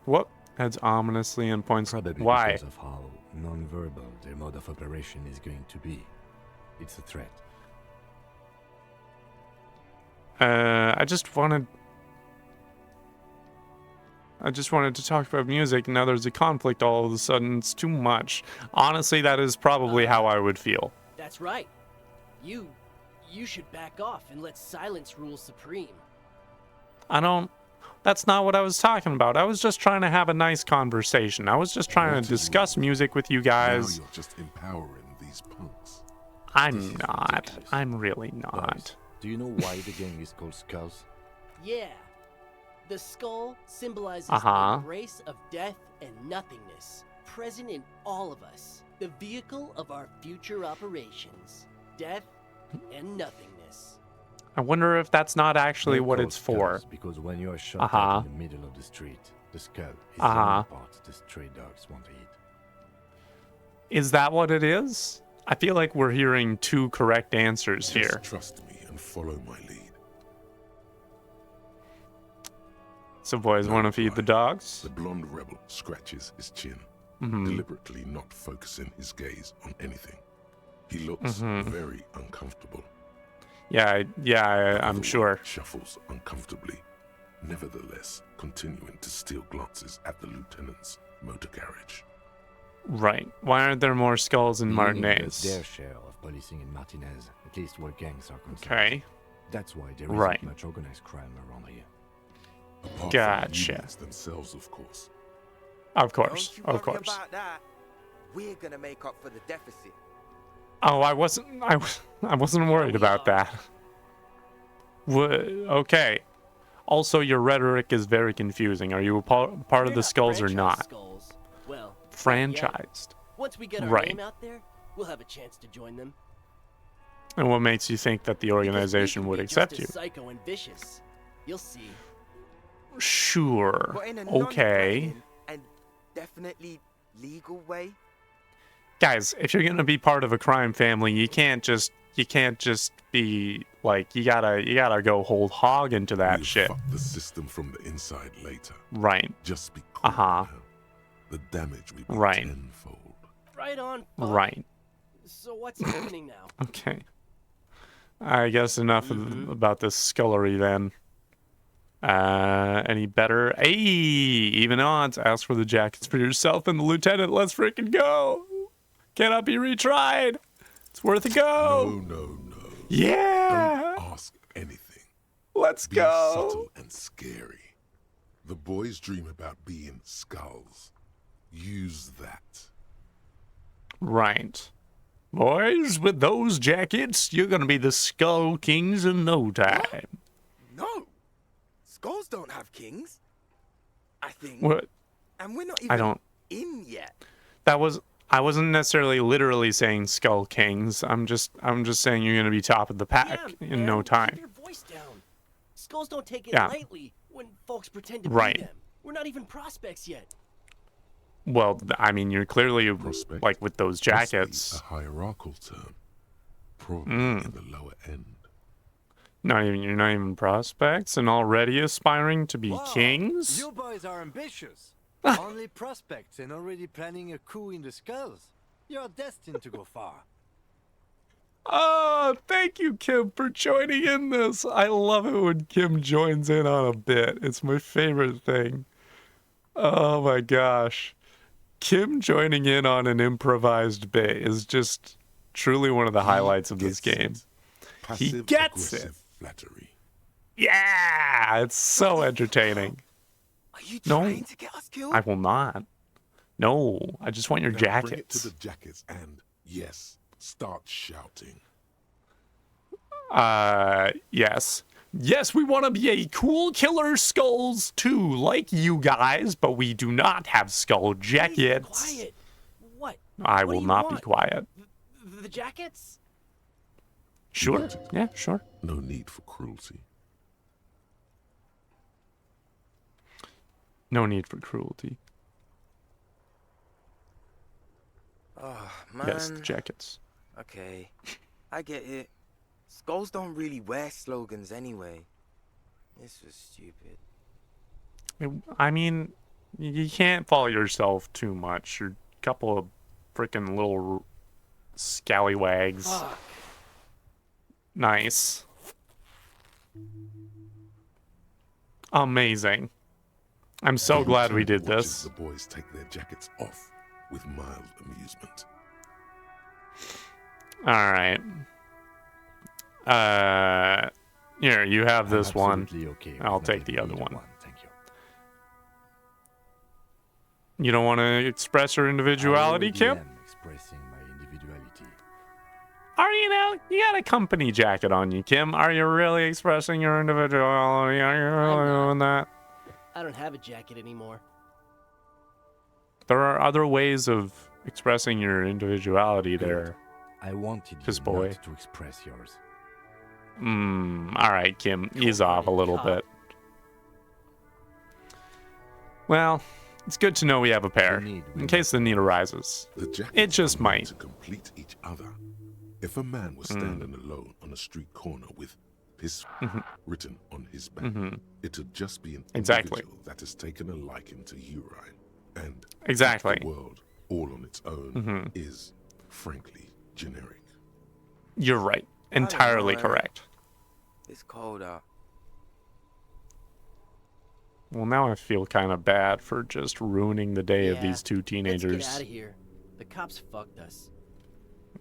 S2: What? Adds ominously and points.
S3: Probably
S2: Why?
S3: because of how non-verbal their mode of operation is going to be. It's a threat.
S2: I just wanted to talk about music, and now there's a conflict all of a sudden. It's too much. Honestly, that is probably how I would feel.
S8: That's right. You should back off and let silence rule supreme.
S2: That's not what I was talking about. I was just trying to have a nice conversation. I was just trying to discuss music with you guys.
S4: Now you're just empowering these punks.
S2: I'm not. I'm really not.
S3: Guys, do you know why the gang is called Skulls?
S8: Yeah. The skull symbolizes
S2: Uh-huh.
S8: the embrace of death and nothingness, present in all of us. The vehicle of our future operations. Death and nothingness.
S2: I wonder if that's not actually
S3: They're
S2: what
S3: called
S2: it's for.
S3: skulls because when you are shot
S2: Uh-huh.
S3: out in the middle of the street, the skull is the
S2: Uh-huh.
S3: only part the stray dogs want to eat.
S2: Is that what it is? I feel like we're hearing two correct answers
S4: Just
S2: here.
S4: trust me and follow my lead.
S2: So boys want to feed the dogs?
S4: The blonde rebel scratches his chin,
S2: Mm-hmm.
S4: deliberately not focusing his gaze on anything. He looks
S2: Mm-hmm.
S4: very uncomfortable.
S2: Yeah, I'm
S4: The other
S2: sure.
S4: one shuffles uncomfortably, nevertheless continuing to steal glances at the lieutenant's motor carriage.
S2: Right. Why aren't there more skulls in
S3: Union does
S2: Martinez?
S3: their share of policing in Martinez, at least where gangs are concerned.
S2: Okay.
S3: That's why there isn't
S2: Right.
S3: much organized crime around here.
S4: Apart
S2: Gotcha.
S4: from unions themselves, of course.
S2: Of course.
S7: Don't you
S2: Of
S7: worry
S2: course.
S7: about that. We're gonna make up for the deficit.
S2: Oh, I wasn't worried about that. Okay. Also, your rhetoric is very confusing. Are you a part of
S8: They're
S2: the
S8: not
S2: skulls or
S8: franchise
S2: not?
S8: Skulls. Well, not yet.
S2: Franchised.
S8: Once we get our
S2: Right.
S8: name out there, we'll have a chance to join them.
S2: And what makes you think that the
S8: Because we
S2: organization
S8: can
S2: would
S8: be
S2: accept
S8: just
S2: you?
S8: as psycho and vicious. You'll see.
S2: Sure.
S7: But in a
S2: Okay.
S7: non-threatening and definitely legal way.
S2: Guys, if you're gonna be part of a crime family, you can't just be like you gotta go whole hog into that
S4: We'll
S2: shit.
S4: fuck the system from the inside later.
S2: Right.
S4: Just be cool
S2: Uh-huh.
S4: now. The damage will be
S2: Right.
S7: Oh,
S4: tenfold.
S8: Right on. Bud.
S2: Right.
S8: So what's happening now?
S2: Okay. I guess enough about this scullery then. Any better? Hey, even odds. Ask for the jackets for yourself and the lieutenant. Let's freaking go. Cannot be retried. It's worth a go.
S4: No.
S2: Yeah.
S4: Don't ask anything.
S2: Let's
S4: Be
S2: go.
S4: subtle and scary. The boys dream about being skulls. Use that.
S2: Right. Boys, with those jackets, you're gonna be the Skull Kings in no time.
S7: No. Skulls don't have kings. I think.
S2: What?
S7: And we're not even
S2: I don't.
S7: in yet.
S2: I wasn't necessarily literally saying Skull Kings. I'm just saying you're gonna be top of the pack
S8: Yeah,
S2: in
S8: man,
S2: no time.
S8: Keep your voice down. Skulls don't take it
S2: Yeah.
S8: lightly when folks pretend to
S2: Right.
S8: be them. We're not even prospects yet.
S2: Well, I mean, you're clearly
S4: Prospect
S2: like with those
S4: must be
S2: jackets.
S4: a hierarchical term. Probably
S2: Mm.
S4: in the lower end.
S2: You're not even prospects and already aspiring to be
S3: Wow,
S2: kings.
S3: You boys are ambitious. Only prospects and already planning a coup in the Skulls. You're destined to go far.
S2: Oh, thank you, Kim, for joining in this. I love it when Kim joins in on a bit. It's my favorite thing. Oh my gosh. Kim joining in on an improvised bit is just truly one of the highlights of this
S4: Gets
S2: game.
S4: it. Passive
S2: gets it.
S4: aggressive flattery.
S2: Yeah, it's so entertaining.
S7: Are you
S2: No.
S7: trying to get us killed?
S2: I will not. No, I just want your
S4: Now bring it
S2: jackets.
S4: to the jackets and, yes, start shouting.
S2: Yes. Yes, we want to be a cool killer skulls too, like you guys, but we do not have skull
S8: Hey,
S2: jackets.
S8: quiet. What?
S2: I
S8: What do
S2: will
S8: you
S2: not be
S8: want?
S2: quiet.
S8: The jackets?
S2: Sure. Yeah, sure.
S4: No need for cruelty.
S2: No need for cruelty.
S7: Oh, man.
S2: Yes, the jackets.
S7: Okay. I get it. Skulls don't really wear slogans anyway. This was stupid.
S2: I mean, you can't follow yourself too much. You're a couple of freaking little scallywags.
S8: Fuck.
S2: Nice. Amazing. I'm so glad we did
S4: Watches
S2: this.
S4: the boys take their jackets off with mild amusement.
S2: All right. Here, you have this one.
S3: Absolutely okay with
S2: I'll
S3: not
S2: take the
S3: having
S2: other
S3: either
S2: one.
S3: Thank you.
S2: You don't want to express your individuality,
S3: I
S2: Kim?
S3: am expressing my individuality.
S2: Are you now? You got a company jacket on you, Kim. Are you really expressing your individuality? Are you really doing that?
S8: I don't have a jacket anymore.
S2: There are other ways of expressing your individuality there.
S3: I wanted you
S2: This boy.
S3: not to express yours.
S2: All right, Kim. Ease off a little
S8: cop.
S2: bit. Well, it's good to know we have a pair, in case the need arises.
S4: The jackets
S2: It just
S4: are meant
S2: might.
S4: to complete each other. If a man was standing alone on a street corner with his written on his back, it'd just be an
S2: Exactly.
S4: individual that has taken a liking to you, Ryan. And
S2: Exactly.
S4: the world, all on its own, is frankly generic.
S2: You're right. Entirely
S7: know.
S2: correct.
S7: It's cold out.
S2: Well, now I feel kind of bad for just ruining the day of
S8: Yeah,
S2: these two
S8: Let's
S2: teenagers.
S8: get out of here. The cops fucked us.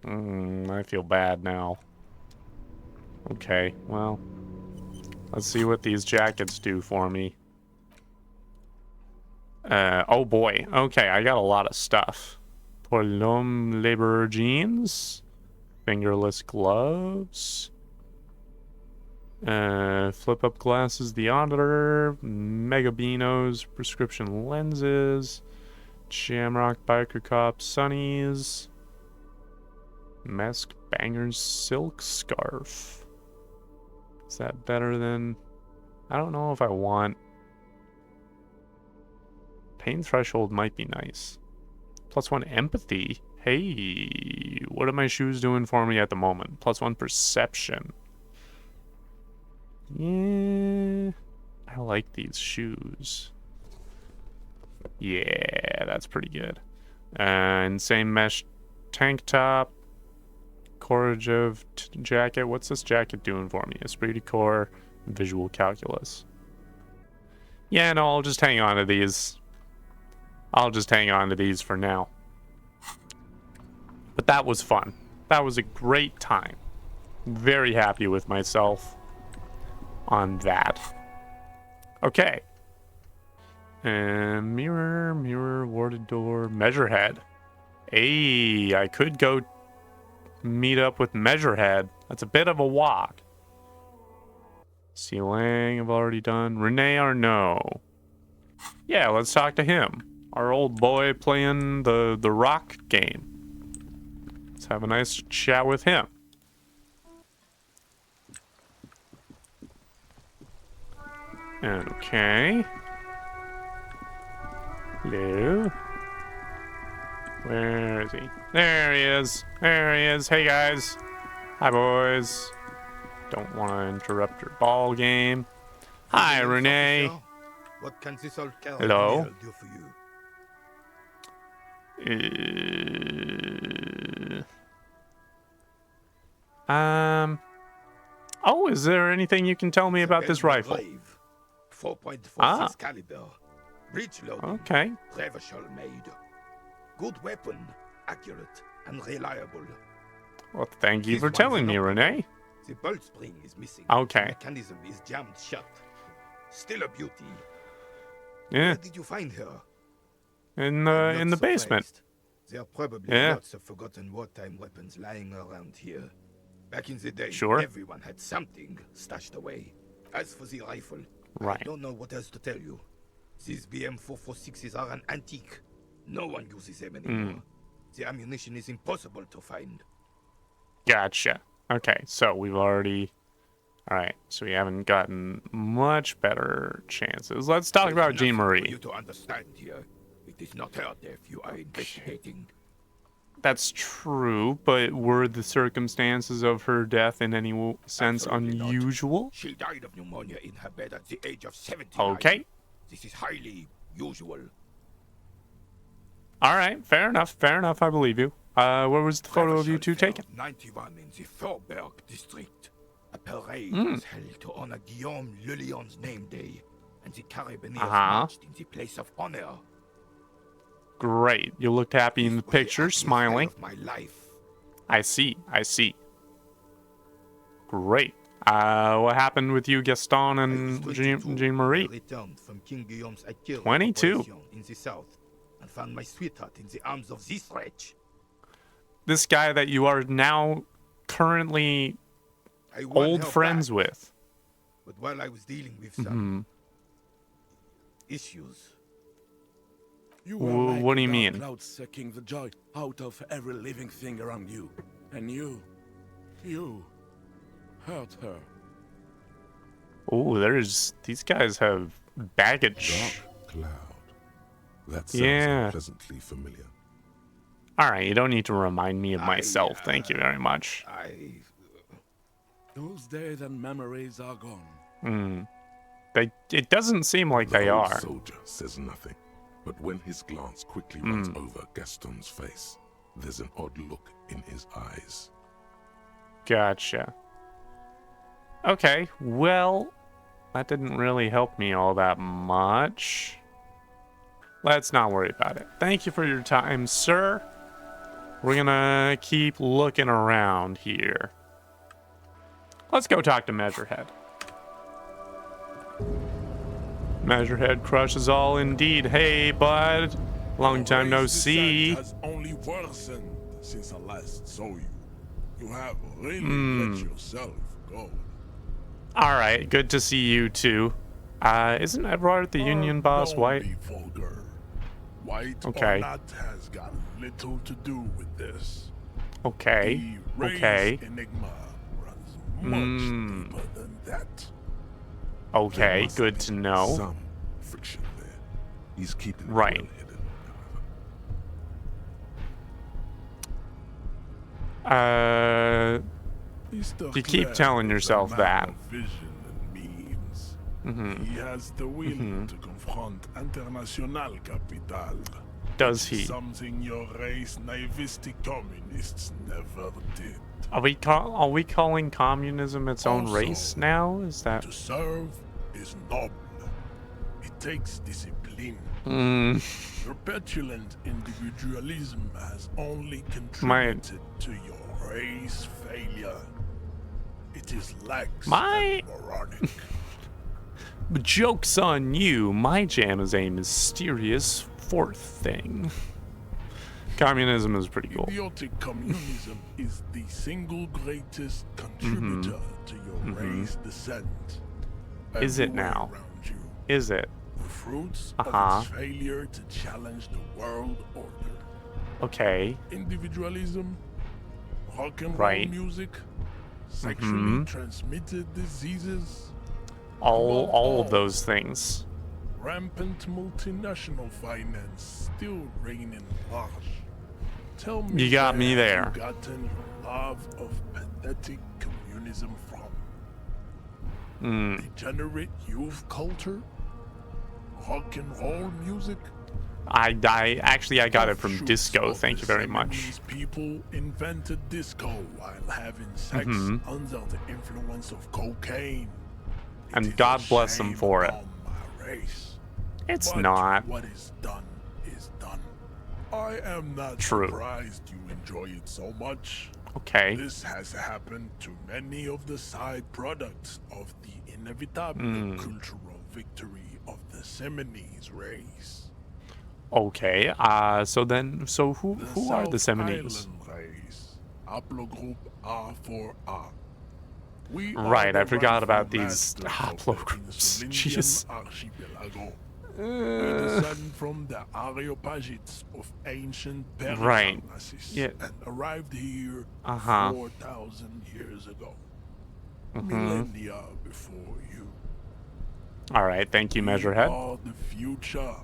S2: I feel bad now. Okay, well, let's see what these jackets do for me. Oh boy. Okay, I got a lot of stuff. Pour l'homme laborer jeans, fingerless gloves, flip up glasses, the auditor, mega beanos, prescription lenses, shamrock biker cop sunnies, mask bangers silk scarf. Is that better than? I don't know if I want. Pain threshold might be nice. +1 empathy. Hey, what are my shoes doing for me at the moment? +1 perception. Yeah, I like these shoes. Yeah, that's pretty good. Insane mesh tank top. Courage of jacket. What's this jacket doing for me? Esprit de corps, visual calculus. Yeah, no, I'll just hang on to these. I'll just hang on to these for now. But that was fun. That was a great time. Very happy with myself on that. Okay. Mirror, warded door, measurehead. Hey, I could go meet up with Measurehead. That's a bit of a walk. Lang, I've already done. Renee Arnaud. Yeah, let's talk to him. Our old boy playing the rock game. Let's have a nice chat with him. Okay. Hello. Where is he? There he is. There he is. Hey, guys. Hi, boys. Don't want to interrupt your ball game. Hi, Renee.
S9: What can this old cow
S2: Hello.
S9: do for you?
S2: Oh, is there anything you can tell me about this rifle?
S9: 4.46 caliber. Breech loading.
S2: Okay.
S9: Revachol made. Good weapon. Accurate and reliable.
S2: Well, thank you
S9: This
S2: for
S9: one's
S2: telling
S9: an
S2: me,
S9: open.
S2: Renee.
S9: The bolt spring is missing.
S2: Okay.
S9: The mechanism is jammed shut. Still a beauty.
S2: Yeah.
S9: Where did you find her?
S2: In
S9: I'm
S2: the
S9: not
S2: basement.
S9: surprised. There are probably
S2: Yeah.
S9: lots of forgotten wartime weapons lying around here. Back in the day,
S2: Sure.
S9: everyone had something stashed away. As for the rifle,
S2: Right.
S9: I don't know what else to tell you. These BM-446s are an antique. No one uses them anymore. The ammunition is impossible to find.
S2: Gotcha. Okay, so we've already... Alright, so we haven't gotten much better chances. Let's talk
S9: There's
S2: about Jean
S9: nothing for
S2: Marie.
S9: you to understand here. It is not her death you are investigating.
S2: That's true, but were the circumstances of her death in any sense
S9: Absolutely not.
S2: unusual?
S9: She died of pneumonia in her bed at the age of 79.
S2: Okay.
S9: This is highly usual.
S2: Alright, fair enough, I believe you. Where was the photo of you two
S9: Revachol
S2: taken?
S9: fell 91 in the Thorberg district. A parade was held to honor Guillaume Le Lion's name day, and the Carabineers marched in the place of honor.
S2: Great. You looked happy in the
S9: This was the
S2: picture,
S9: happiest day
S2: smiling.
S9: of my life.
S2: I see. Great. What happened with you, Gaston,
S9: I
S2: and
S9: was
S2: Jean
S9: 22
S2: Marie?
S9: when I returned from King Guillaume's Akira
S2: 22?
S9: operation in the south, and found my sweetheart in the arms of this wretch.
S2: This guy that you are now currently
S9: I won
S2: old
S9: her
S2: friends
S9: back,
S2: with.
S9: but while I was dealing with some issues,
S3: You
S2: What do you mean?
S3: Cloud sucking the joy out of every living thing around you. And you hurt her.
S2: Oh, these guys have baggage.
S4: Dark cloud. That sounds
S2: Yeah.
S4: unpleasantly familiar.
S2: All right, you don't need to remind me of myself. Thank you very much.
S3: Those days and memories are gone.
S2: It doesn't seem like they
S4: The old
S2: are.
S4: soldier says nothing, but when his glance quickly runs over Gaston's face, there's an odd look in his eyes.
S2: Gotcha. Okay, well, that didn't really help me all that much. Let's not worry about it. Thank you for your time, sir. We're gonna keep looking around here. Let's go talk to Measurehead. Measurehead crushes all indeed. Hey, bud. Long time no see.
S10: Has only worsened since I last saw you. You have really let yourself go.
S2: All right, good to see you too. Isn't Edward the union boss
S10: Don't
S2: white?
S10: be vulgar. White
S2: Okay.
S10: or not has got little to do with this.
S2: Okay.
S10: The race
S2: Okay.
S10: enigma runs much deeper than that.
S4: There
S2: Okay,
S4: must
S2: good
S4: be
S2: to know.
S4: Some friction there. He's keeping it
S2: Right.
S4: well hidden, however.
S10: Mr.
S2: You keep
S10: Clare
S2: telling
S10: is a
S2: yourself
S10: man
S2: that.
S10: of vision and means. He has the will to confront international capital.
S2: Does he?
S10: Something your race naivistic communists never did.
S2: Are we calling communism its own
S10: Also,
S2: race now? Is that?
S10: To serve is noble. It takes discipline. Your petulant individualism has only contributed to your race failure. It is lax and moronic.
S2: Joke's on you. My jam is a mysterious fourth thing. Communism is pretty cool.
S10: Idiotic communism is the single greatest contributor to your race descent.
S2: Is it
S10: Everywhere
S2: now?
S10: around you,
S2: Is it?
S10: the fruits
S2: Uh-huh.
S10: of its failure to challenge the world order.
S2: Okay.
S10: Individualism, rock and roll
S2: Right.
S10: music, sexually transmitted diseases,
S2: All of those things.
S10: rampant multinational finance still reigning large. Tell me,
S2: You got
S10: where
S2: me
S10: have
S2: there.
S10: you gotten your love of pathetic communism from? Degenerate youth culture? Rock and roll music?
S2: I got it from
S10: Offshoots
S2: disco.
S10: of
S2: Thank
S10: the
S2: you very much.
S10: Seminese people invented disco while having sex under the influence of cocaine. It
S2: And
S10: is a
S2: God bless them
S10: shame
S2: for it.
S10: on my race.
S2: It's
S10: But
S2: not.
S10: What is done is done. I am not
S2: True.
S10: surprised you enjoy it so much.
S2: Okay.
S10: This has happened to many of the side products of the inevitable cultural victory of the Seminese race.
S2: Okay. So who are the
S10: South
S2: Seminese?
S10: Island race, haplogroup R4R. We
S2: Right,
S10: are
S2: I
S10: the
S2: forgot about
S10: rightful
S2: these
S10: masters of the
S2: haplogroups.
S10: Insulindian
S2: Jeez.
S10: archipelago. We descend from the Areopagites of ancient
S2: Right.
S10: Peristalmasis
S2: Yeah.
S10: and arrived here
S2: Uh-huh.
S10: 4,000 years ago. Millennia before you.
S2: All right. Thank you,
S10: We
S2: Measurehead.
S10: are the future.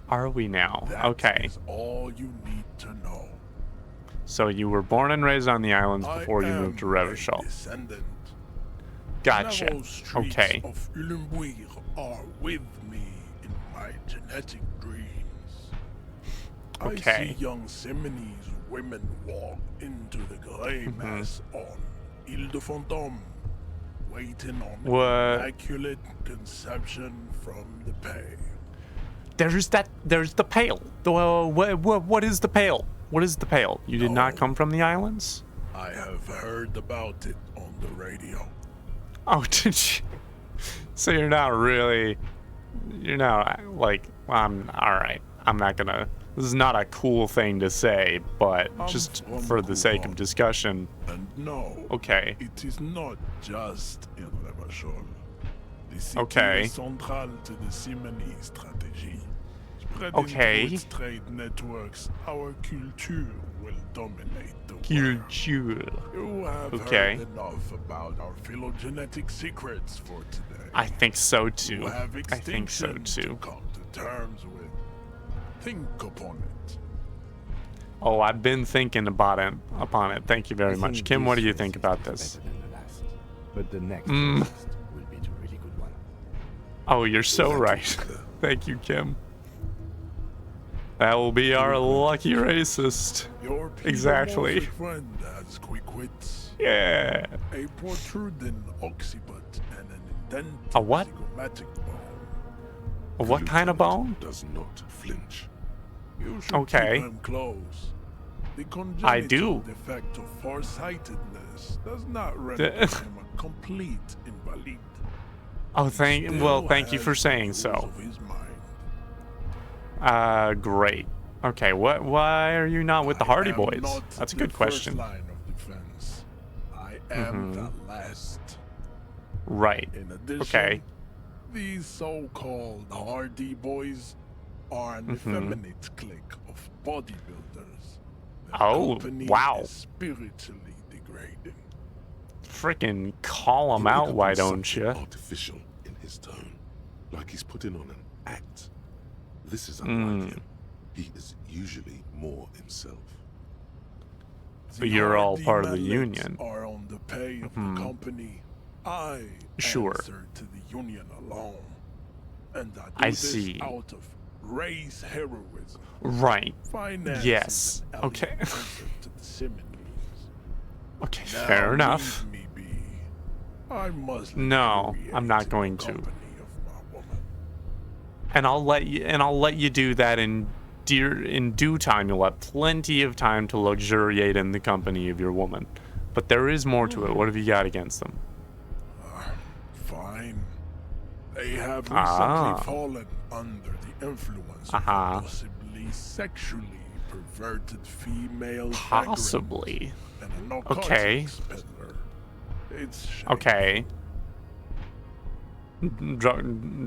S2: Are we now?
S10: That
S2: Okay.
S10: is all you need to know.
S2: So you were born and raised on the islands
S10: I
S2: before you
S10: am
S2: moved to
S10: a
S2: Revachol.
S10: descendant.
S2: Gotcha.
S10: Narrow streets
S2: Okay.
S10: of Ulimbuir are with me in my genetic dreams.
S2: Okay.
S10: I see young Seminese women walk into the grey mass on Ile de Fantôme. waiting on
S2: What?
S10: immaculate conception from the pay.
S2: There's the Pale. What is the Pale? What is the Pale? You did not come from the islands?
S10: I have heard about it on the radio.
S2: Oh, did you? So you're not like, alright. I'm not gonna, this is not a cool thing to say, but just for the sake of discussion.
S10: And no,
S2: okay.
S10: It is not just in Revachol. The city
S2: Okay.
S10: is central to the Simony strategy. Spreading
S2: Okay.
S10: through its trade networks, our culture will dominate the world.
S2: Culture.
S10: You have
S2: Okay.
S10: heard enough about our phylogenetic secrets for today.
S2: I think so too.
S10: You have
S2: I think so
S10: extinction
S2: too.
S10: to come to terms with. Think upon it.
S2: Oh, I've been thinking upon it. Thank you very much. Kim, what do you think about this?
S3: Better than the last, but the next
S2: Mm.
S3: will be the really good one.
S2: Oh, you're so right. Thank you, Kim. That will be our lucky racist.
S10: Your
S2: Exactly.
S10: friend has quick wits,
S2: Yeah.
S10: a protruding occiput, and an indented
S2: A what?
S10: zygomatic bone.
S2: A what kind of bone?
S4: Does not flinch.
S10: You should
S2: Okay.
S10: keep them close. The congenital
S2: I do.
S10: defect of farsightedness does not render him a complete invalid.
S2: Oh, thank you for
S10: Has
S2: saying
S10: the
S2: so.
S10: rules of his mind.
S2: Great. Okay, why are you not with the Hardy
S10: I am
S2: Boys?
S10: not
S2: That's a
S10: the
S2: good question.
S10: First line of defense. I am the last.
S2: Right.
S10: In addition,
S2: Okay.
S10: these so-called Hardy Boys are an effeminate clique of bodybuilders. Their
S2: Oh,
S10: company
S2: wow.
S10: is spiritually degrading.
S2: Frickin' call him
S4: He
S2: out, why
S4: becomes
S2: don't
S4: something
S2: you?
S4: Artificial in his tone, like he's putting on an act. This is unlike him. He is usually more himself.
S2: But you're all
S10: Hardy
S2: part of the
S10: Mallets
S2: union.
S10: Are on the pay of the company. I
S2: Sure.
S10: answer to the union alone, and I do
S2: I
S10: this
S2: see.
S10: out of race heroism.
S2: Right.
S10: Finance
S2: Yes.
S10: is an
S2: Okay.
S10: element to the Simonies.
S2: Okay,
S10: Now
S2: fair enough.
S10: leave me be. I must
S2: No, I'm not
S10: recreate
S2: going
S10: the
S2: to.
S10: company of my woman.
S2: And I'll let you do that in due time. You'll have plenty of time to luxuriate in the company of your woman. But there is more to it. What have you got against them?
S10: Fine. They have recently
S2: Ah.
S10: fallen under the influence
S2: Uh-huh.
S10: of a possibly sexually perverted female
S2: Possibly.
S10: vagrant and a narcotics
S2: Okay.
S10: peddler. It's shameful.
S2: Okay.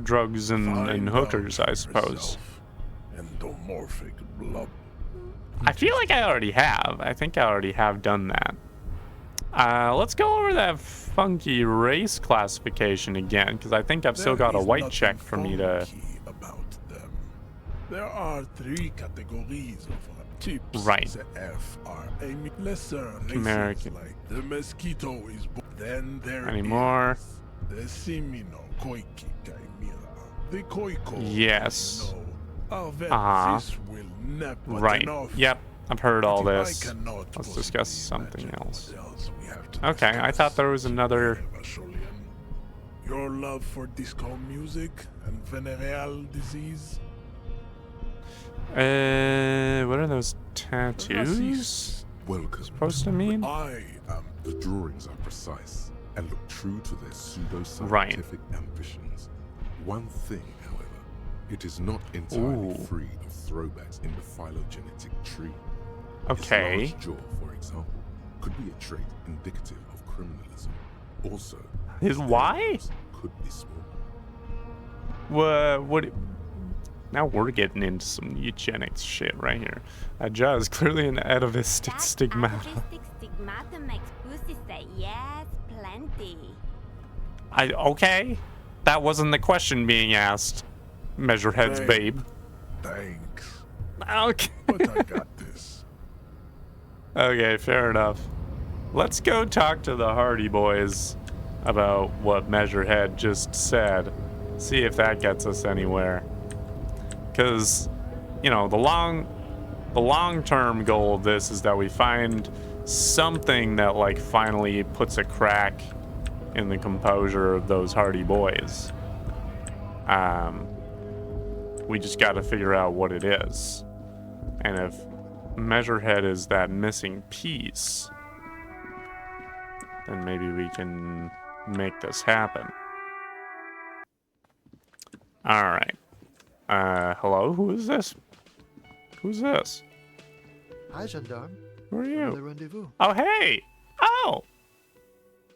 S2: Drugs and
S10: Find
S2: hookers,
S10: out
S2: I
S10: for
S2: suppose.
S10: yourself. Endomorphic blood.
S2: I feel like I already have. I think I already have done that. Let's go over that funky race classification again, because I think I've still got a
S10: There is
S2: white
S10: nothing
S2: check for me to...
S10: funky about them. There are three categories of types.
S2: Right.
S10: The F are a lesser races
S2: American.
S10: like the mosquito is. Then there
S2: Anymore.
S10: is the Simino Koiki Chimera. The Koiko.
S2: Yes.
S10: You know, I'll bet
S2: Uh-huh.
S10: this will never
S2: Right.
S10: enough.
S2: Yep. I've heard all
S10: But if I
S2: this.
S10: cannot
S2: Let's
S10: possibly
S2: discuss something
S10: imagine
S2: else.
S10: what else we have to
S2: Okay, I
S10: discuss.
S2: thought there was another...
S10: Vacholian. Your love for disco music and venereal disease.
S2: What are those tattoos
S4: Welcome.
S2: supposed to mean?
S10: I am
S4: The drawings are precise and look true to their pseudo-scientific ambitions. One thing, however, it is not entirely
S2: Ooh.
S4: free of throwbacks in the phylogenetic tree.
S2: Okay.
S4: His large jaw, for example, could be a trait indicative of criminalism. Also,
S2: His why?
S4: nose could be small.
S2: What? Now we're getting into some eugenics shit right here. That jaw is clearly an atavistic
S11: That
S2: stigmata.
S11: atavistic stigmata makes pussy say yes, plenty.
S2: Okay. That wasn't the question being asked. Measurehead's
S10: Hey.
S2: babe.
S10: thanks,
S2: Okay.
S10: but I got this.
S2: Okay, fair enough. Let's go talk to the Hardy Boys about what Measurehead just said. See if that gets us anywhere. Because, you know, the long-term goal of this is that we find something that, like, finally puts a crack in the composure of those hardy boys. We just got to figure out what it is. And if Measurehead is that missing piece, then maybe we can make this happen. Alright. Hello? Who is this? Who's this?
S12: Hi, gendarme.
S2: Who are you?
S12: Another rendezvous.
S2: Oh, hey! Oh!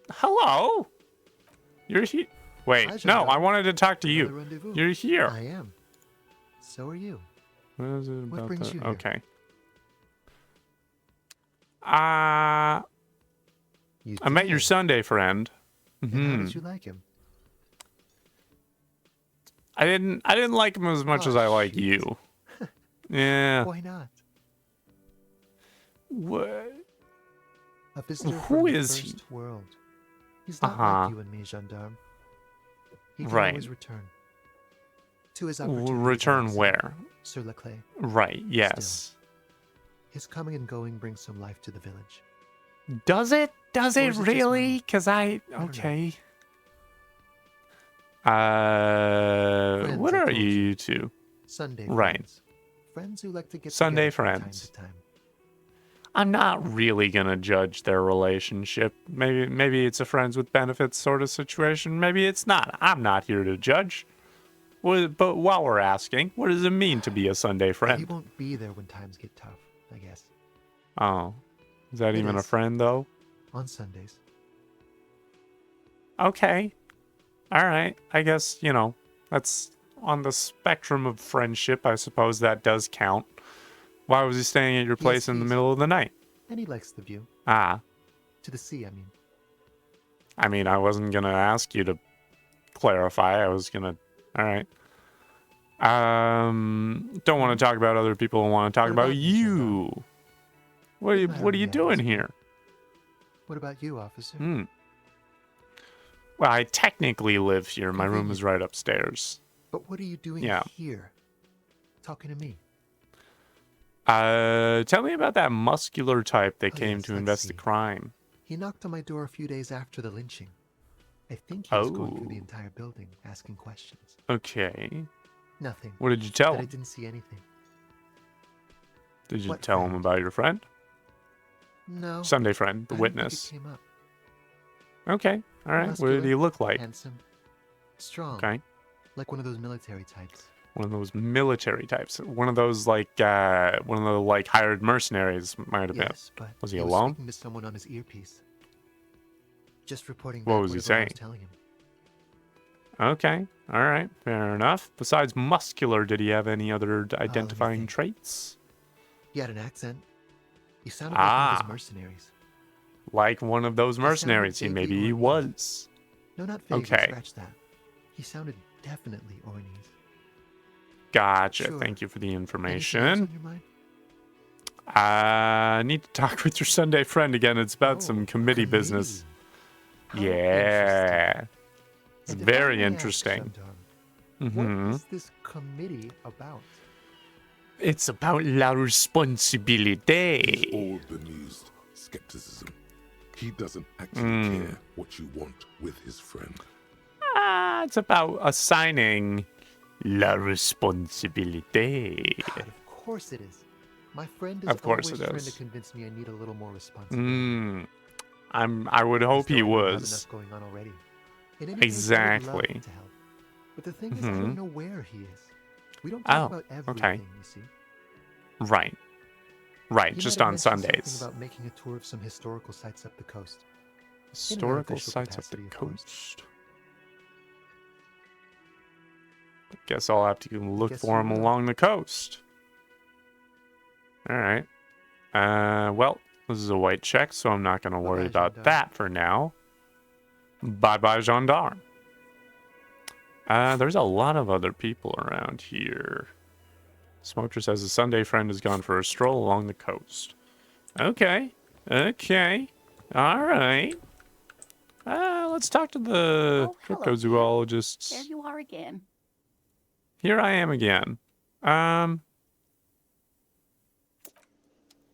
S2: Hello! You're here. Wait,
S12: Hi,
S2: no,
S12: gendarme.
S2: I wanted to talk to you.
S12: Another rendezvous.
S2: You're here.
S12: I am. So are you.
S2: What is it about
S12: brings
S2: that?
S12: you here?
S2: Okay.
S12: You
S2: I met your
S12: did.
S2: Sunday friend.
S12: And how did you like him?
S2: I didn't like him as much
S12: Oh,
S2: as I like
S12: shoot.
S2: you. Yeah.
S12: Why not?
S2: What?
S12: A visitor
S2: Who
S12: from the
S2: is he?
S12: first world. He's not like you and me, gendarme. He can
S2: Right.
S12: always return. To his opportunity.
S2: Return where?
S12: Sur la clé.
S2: Right, yes.
S12: His coming and going brings some life to the village.
S2: Does it? Does
S12: Or
S2: it
S12: is it just
S2: really?
S12: money?
S2: Because
S12: don't know.
S2: okay.
S12: Friends,
S2: What
S12: I
S2: are
S12: told
S2: you two?
S12: Sunday
S2: Right.
S12: friends. Friends who like to get
S2: Sunday
S12: together
S2: friends.
S12: from time to time.
S2: I'm not really gonna judge their relationship. Maybe it's a friends with benefits sort of situation. Maybe it's not. I'm not here to judge. But while we're asking, what does it mean to be a Sunday
S12: He
S2: friend?
S12: won't be there when times get tough, I guess.
S2: Oh, is that
S12: It
S2: even a
S12: is.
S2: friend though?
S12: On Sundays.
S2: Okay. All right. I guess, that's on the spectrum of friendship. I suppose that does count. Why was he staying at your place in the
S12: he's-
S2: middle of the night?
S12: And he likes the view.
S2: Ah.
S12: To the sea, I mean.
S2: I wasn't going to ask you to clarify. I was going to... All right. Don't want to talk about other people. I want to talk
S12: What
S2: about
S12: about you,
S2: you. What are you doing here?
S12: What about you, officer?
S2: Well, I technically live here. My room
S12: Convenient.
S2: is right upstairs.
S12: But what are you doing
S2: Yeah.
S12: here? Talking to me.
S2: Tell me about that muscular type that
S12: Oh,
S2: came
S12: yes,
S2: to
S12: let's
S2: invest the
S12: see.
S2: crime.
S12: He knocked on my door a few days after the lynching. I think he was going through the
S2: Oh.
S12: entire building, asking questions.
S2: Okay.
S12: Nothing.
S2: What did you tell
S12: That I
S2: him?
S12: didn't see anything.
S2: Did you
S12: What
S2: tell him
S12: friend?
S2: about your friend?
S12: No.
S2: Sunday friend, the
S12: I don't think
S2: witness.
S12: it came up.
S2: Okay. All right. What did he
S12: Muscular,
S2: look like?
S12: Handsome. Strong.
S2: Okay.
S12: Like one of those military types.
S2: One of those military types. One of those like hired mercenaries might have
S12: Yes,
S2: been.
S12: but
S2: Was he
S12: was
S2: alone?
S12: speaking to someone on his earpiece. Just reporting
S2: What
S12: back
S2: was he
S12: whatever I
S2: saying?
S12: was telling him.
S2: Okay. All right. Fair enough. Besides muscular, did he have any other identifying
S12: think.
S2: traits?
S12: He had an accent. He sounded like one of
S2: Ah.
S12: those mercenaries.
S2: Like one of those
S12: sounded
S2: mercenaries. Maybe he
S12: vaguely
S2: was.
S12: No, not vaguely.
S2: Okay.
S12: Scratch that. He sounded definitely Ornese.
S2: Gotcha.
S12: Sure.
S2: Thank you for the
S12: Anything else
S2: information.
S12: on your mind?
S2: I need to talk with your Sunday friend again. It's about some
S12: Oh,
S2: committee business.
S12: How
S2: Yeah. It's
S12: And if I
S2: very
S12: may ask,
S2: interesting.
S12: gendarme, What is this committee about?
S2: It's about la
S4: He's
S2: responsibility.
S4: all bemused skepticism. He doesn't actually care what you want with his friend.
S2: It's about assigning la responsibility.
S12: God, of course it is. My friend is
S2: Of course
S12: always
S2: it
S12: trying
S2: is.
S12: to convince me I need a little more responsibility.
S2: I would hope he
S12: As though I don't have
S2: was.
S12: enough going on already. In any case, I would love
S2: Exactly.
S12: to help. But the thing is, I don't know where he is. We don't
S2: Oh,
S12: talk about everything,
S2: okay.
S12: you see.
S2: Right. Right,
S12: He
S2: just
S12: might have
S2: on
S12: mentioned
S2: Sundays.
S12: something about making a tour of some historical sites up the coast.
S2: Historical
S12: unofficial
S2: sites up the
S12: capacity, of course.
S2: coast. I guess I'll have to look
S12: guess
S2: for
S12: you
S2: him
S12: will.
S2: along the coast. Alright. Well, this is a white check, so I'm not going to worry
S12: Bye-bye,
S2: about
S12: gendarme.
S2: that for now. Bye-bye, gendarme. There's a lot of other people around here. Smoker says a Sunday friend has gone for a stroll along the coast. Okay. Okay. Alright. Let's talk to the
S11: Oh, hello.
S2: cryptozoologists.
S11: There you are again.
S2: Here I am again.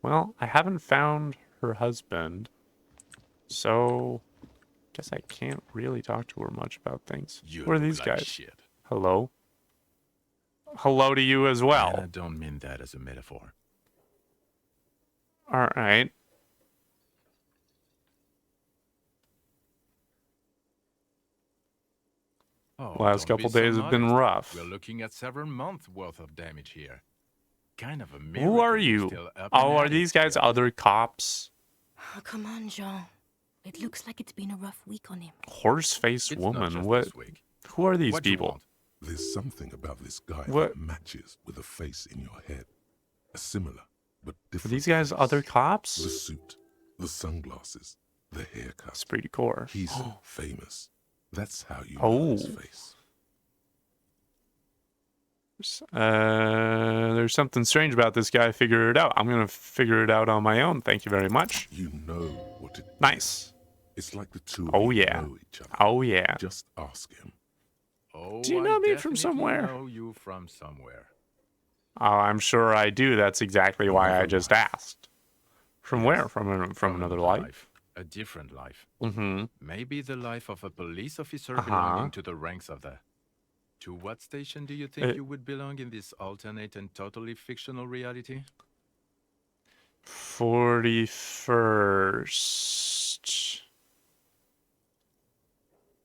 S2: Well, I haven't found her husband. So, Guess I can't really talk to her much about things.
S13: You
S2: Who are
S13: look
S2: these
S13: like
S2: guys?
S13: shit.
S2: Hello? Hello to you as well.
S13: And I don't mean that as a metaphor.
S2: Alright.
S13: Oh,
S2: Last
S13: don't be
S2: couple
S13: so
S2: days have been
S13: modest.
S2: rough.
S13: We're looking at several months worth of damage here. Kind of a miracle.
S2: Who are
S13: you're
S2: you?
S13: still up
S2: Oh,
S13: and
S2: are
S13: at
S2: these
S13: it,
S2: guys
S13: girl.
S2: other cops?
S14: Oh, come on, Jean. It looks like it's been a rough week on him.
S2: Horse-faced
S13: It's not
S2: woman.
S13: just
S2: What?
S13: this week.
S2: Who are these
S13: What do you
S2: people?
S13: want?
S4: There's something about this guy
S2: What?
S4: that matches with a face in your head. A similar but
S2: Are
S4: different
S2: these guys
S4: face.
S2: other
S4: The
S2: cops?
S4: suit, the sunglasses, the haircut.
S2: Esprit de corps.
S4: He's famous. That's how you know his face.
S2: There's something strange about this guy. Figure it out. I'm gonna figure it out on my own. Thank you very much.
S4: You know what it
S2: Nice.
S4: It's like the two of
S2: Oh
S4: you
S2: yeah.
S4: know each other.
S2: Oh yeah.
S4: Just ask him.
S13: Oh,
S2: Do you
S13: I
S2: know me
S13: definitely
S2: from somewhere?
S13: know you from somewhere.
S2: Oh, I'm sure I do. That's exactly why I just asked. From where? From another life?
S13: A different life.
S2: Mm-hmm.
S13: Maybe the life of a police officer
S2: Uh-huh.
S13: belonging to the ranks of the... To what station do you think
S2: Uh,
S13: you would belong in this alternate and totally fictional reality?
S2: 41st.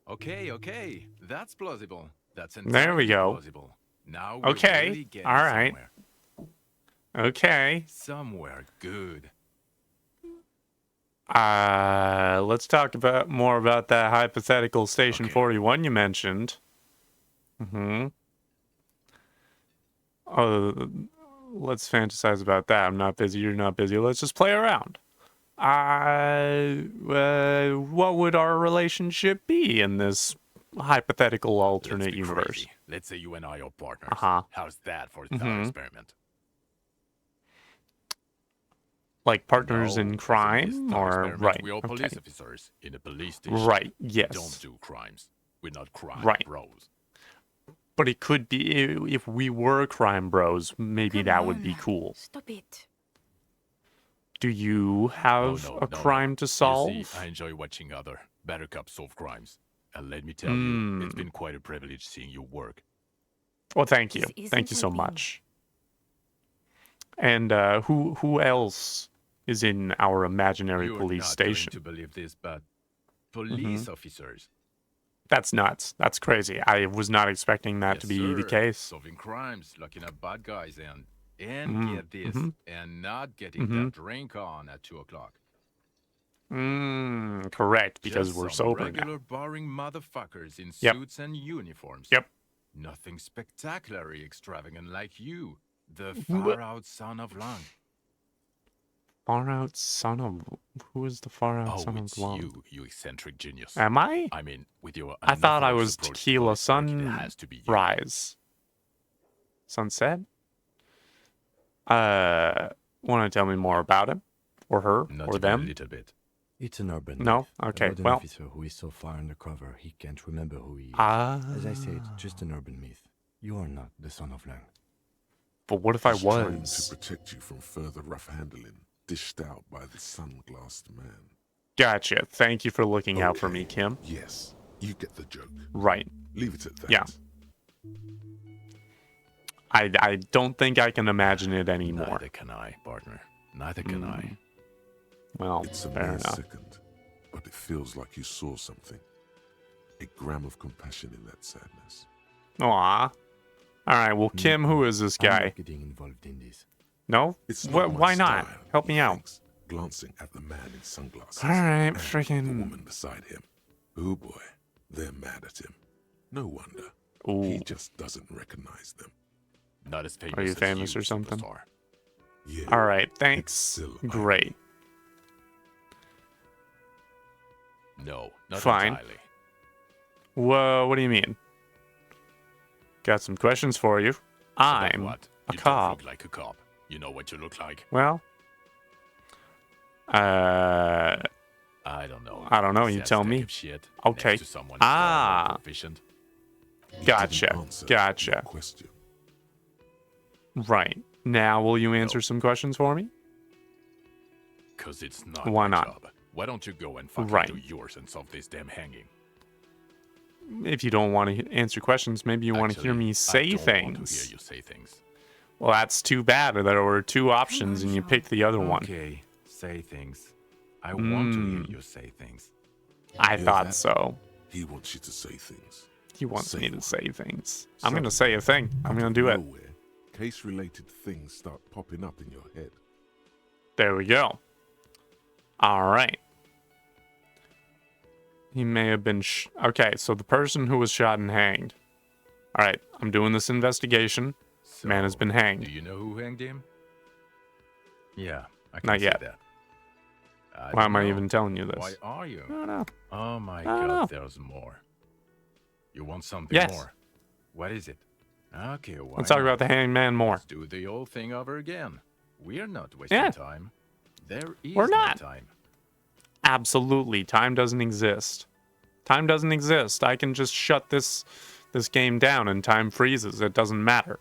S13: Okay, that's plausible. That's
S2: There we
S13: entirely
S2: go.
S13: plausible. Now we're
S2: Okay,
S13: really getting
S2: all right.
S13: somewhere.
S2: Okay.
S13: Somewhere good.
S2: Let's talk about more about that hypothetical Station 41 you mentioned. Mm-hmm. Oh, let's fantasize about that. I'm not busy, you're not busy. Let's just play around. What would our relationship be in this hypothetical alternate
S13: Let's be
S2: universe?
S13: crazy. Let's say you and I are partners.
S2: Uh-huh.
S13: How's that for a thought
S2: Mhm.
S13: experiment?
S2: Like partners
S13: No,
S2: in
S13: as in
S2: crime,
S13: this thought
S2: or
S13: experiment,
S2: right?
S13: We are
S2: Okay.
S13: police officers in a police station.
S2: Right.
S13: We
S2: Yes.
S13: don't do crimes. We're not crime
S2: Right.
S13: bros.
S2: But it could be if we were crime bros. Maybe
S14: Come
S2: that would be
S14: on.
S2: cool.
S14: Stop it.
S2: Do you have a crime to
S13: You
S2: solve?
S13: see, I enjoy watching other better cops solve crimes. And let me tell you, it's
S2: Mm.
S13: been quite a privilege seeing you work.
S2: Well, thank you.
S14: This isn't
S2: Thank you so
S14: helping.
S2: much. And who else is in our imaginary
S13: You're
S2: police
S13: not
S2: station?
S13: going to believe this, but police officers.
S2: That's nuts. That's crazy. I was not expecting that
S13: Yes,
S2: to be the
S13: sir.
S2: case.
S13: Solving crimes, locking up bad guys, and
S2: Mm,
S13: get this,
S2: mhm.
S13: and not getting
S2: Mhm.
S13: that drink on at 2 o'clock.
S2: Correct, because
S13: Just
S2: we're
S13: some
S2: sober
S13: regular
S2: now.
S13: boring motherfuckers in
S2: Yep.
S13: suits and uniforms.
S2: Yep.
S13: Nothing spectacularly extravagant like you, the
S2: Wha-
S13: far-out son of Lang.
S2: Far out son of... Who is the far out
S13: Oh,
S2: son
S13: it's
S2: of Long?
S13: you eccentric genius.
S2: Am I?
S13: I mean, with your
S2: I thought I
S13: unorthodox
S2: was
S13: approach to
S2: Tequila
S13: police work, it has to be you.
S2: Sunrise. Sunset? Want to tell me more about him? Or her?
S13: Not
S2: or
S13: even
S2: them?
S13: a little bit.
S3: It's an urban
S2: No?
S3: myth
S2: Okay,
S3: about an
S2: well.
S3: officer who is so far undercover he can't remember who he is. As I said, just an urban myth. You are not the son of Lang.
S2: But what if I
S4: He's trying
S2: was?
S4: to protect you from further rough handling, dished out by the sunglassed man.
S2: Gotcha. Thank you for looking out for me, Kim.
S4: Yes, you get the joke.
S2: Right.
S4: Leave it at that.
S2: Yeah. I don't think I can imagine it anymore.
S13: Neither can I, partner. Neither can I.
S2: Well,
S4: It's a
S2: fair
S4: mere
S2: enough.
S4: second, but it feels like you saw something. A gram of compassion in that sadness.
S2: Aw. All right. Well, Kim, who is this
S3: I'm
S2: guy?
S3: not getting involved in this.
S2: No.
S4: It's not my
S2: Why not?
S4: style,
S2: Help
S4: he
S2: me out.
S4: thinks, glancing at the man in sunglasses.
S2: All right,
S4: and the
S2: freaking.
S4: woman beside him. Oh boy, they're mad at him. No wonder.
S2: Ooh.
S4: He just doesn't recognize them.
S13: Not as famous
S2: Are you
S13: as
S2: famous
S13: you,
S2: or something?
S13: superstar.
S4: Yeah.
S2: All right.
S4: It's
S2: Thanks.
S4: still
S2: Great.
S13: No, not
S2: Fine.
S13: entirely.
S2: Whoa. What do you mean? Got some questions for you.
S13: About
S2: I'm
S13: what?
S2: a
S13: You
S2: cop.
S13: don't look like a cop. You know what you look like?
S2: Well.
S13: I don't know.
S2: I don't know. You
S13: Sad
S2: tell
S13: stack
S2: me.
S13: of shit
S2: Okay.
S13: next to someone far more
S2: Ah.
S13: proficient.
S4: He
S2: Gotcha.
S4: didn't answer
S2: Gotcha.
S4: your question.
S2: Right. Now, will you answer some questions for me?
S13: 'Cause it's not
S2: Why
S13: my
S2: not?
S13: job. Why don't you go and fucking
S2: Right.
S13: do yours and solve this damn hanging?
S2: If you don't want to answer questions, maybe you want to hear me say
S13: I don't
S2: things.
S13: want to hear you say things.
S2: Well, that's too bad. There were two options, and you picked the other one.
S3: Okay, say things. I want to hear you say things.
S2: I
S4: Hear
S2: thought
S4: that?
S2: so.
S4: He wants you to say things.
S2: He wants
S4: Say
S2: me to
S4: one.
S2: say things. I'm
S4: Suddenly,
S2: going to say a thing. I'm
S4: out
S2: going
S4: of
S2: to do it.
S4: nowhere, case-related things start popping up in your head.
S2: There we go. All right. He may have been... okay, so the person who was shot and hanged. All right, I'm doing this investigation.
S13: So,
S2: Man has been hanged.
S13: Do you know who hanged him? Yeah, I can
S2: Not
S13: see
S2: yet.
S13: that.
S2: Why am I
S13: know.
S2: even telling you this?
S13: Why are you?
S2: I don't know.
S13: Oh my
S2: I don't
S13: god,
S2: know.
S13: there's more. You want something
S2: Yes.
S13: more? What is it? Okay, why
S2: Let's talk
S13: not?
S2: about the hanged man more.
S13: Let's do the old thing over again. We're not wasting
S2: Yeah.
S13: time. There is
S2: We're
S13: no
S2: not.
S13: time.
S2: Absolutely. Time doesn't exist. Time doesn't exist. I can just shut this game down and time freezes. It doesn't matter.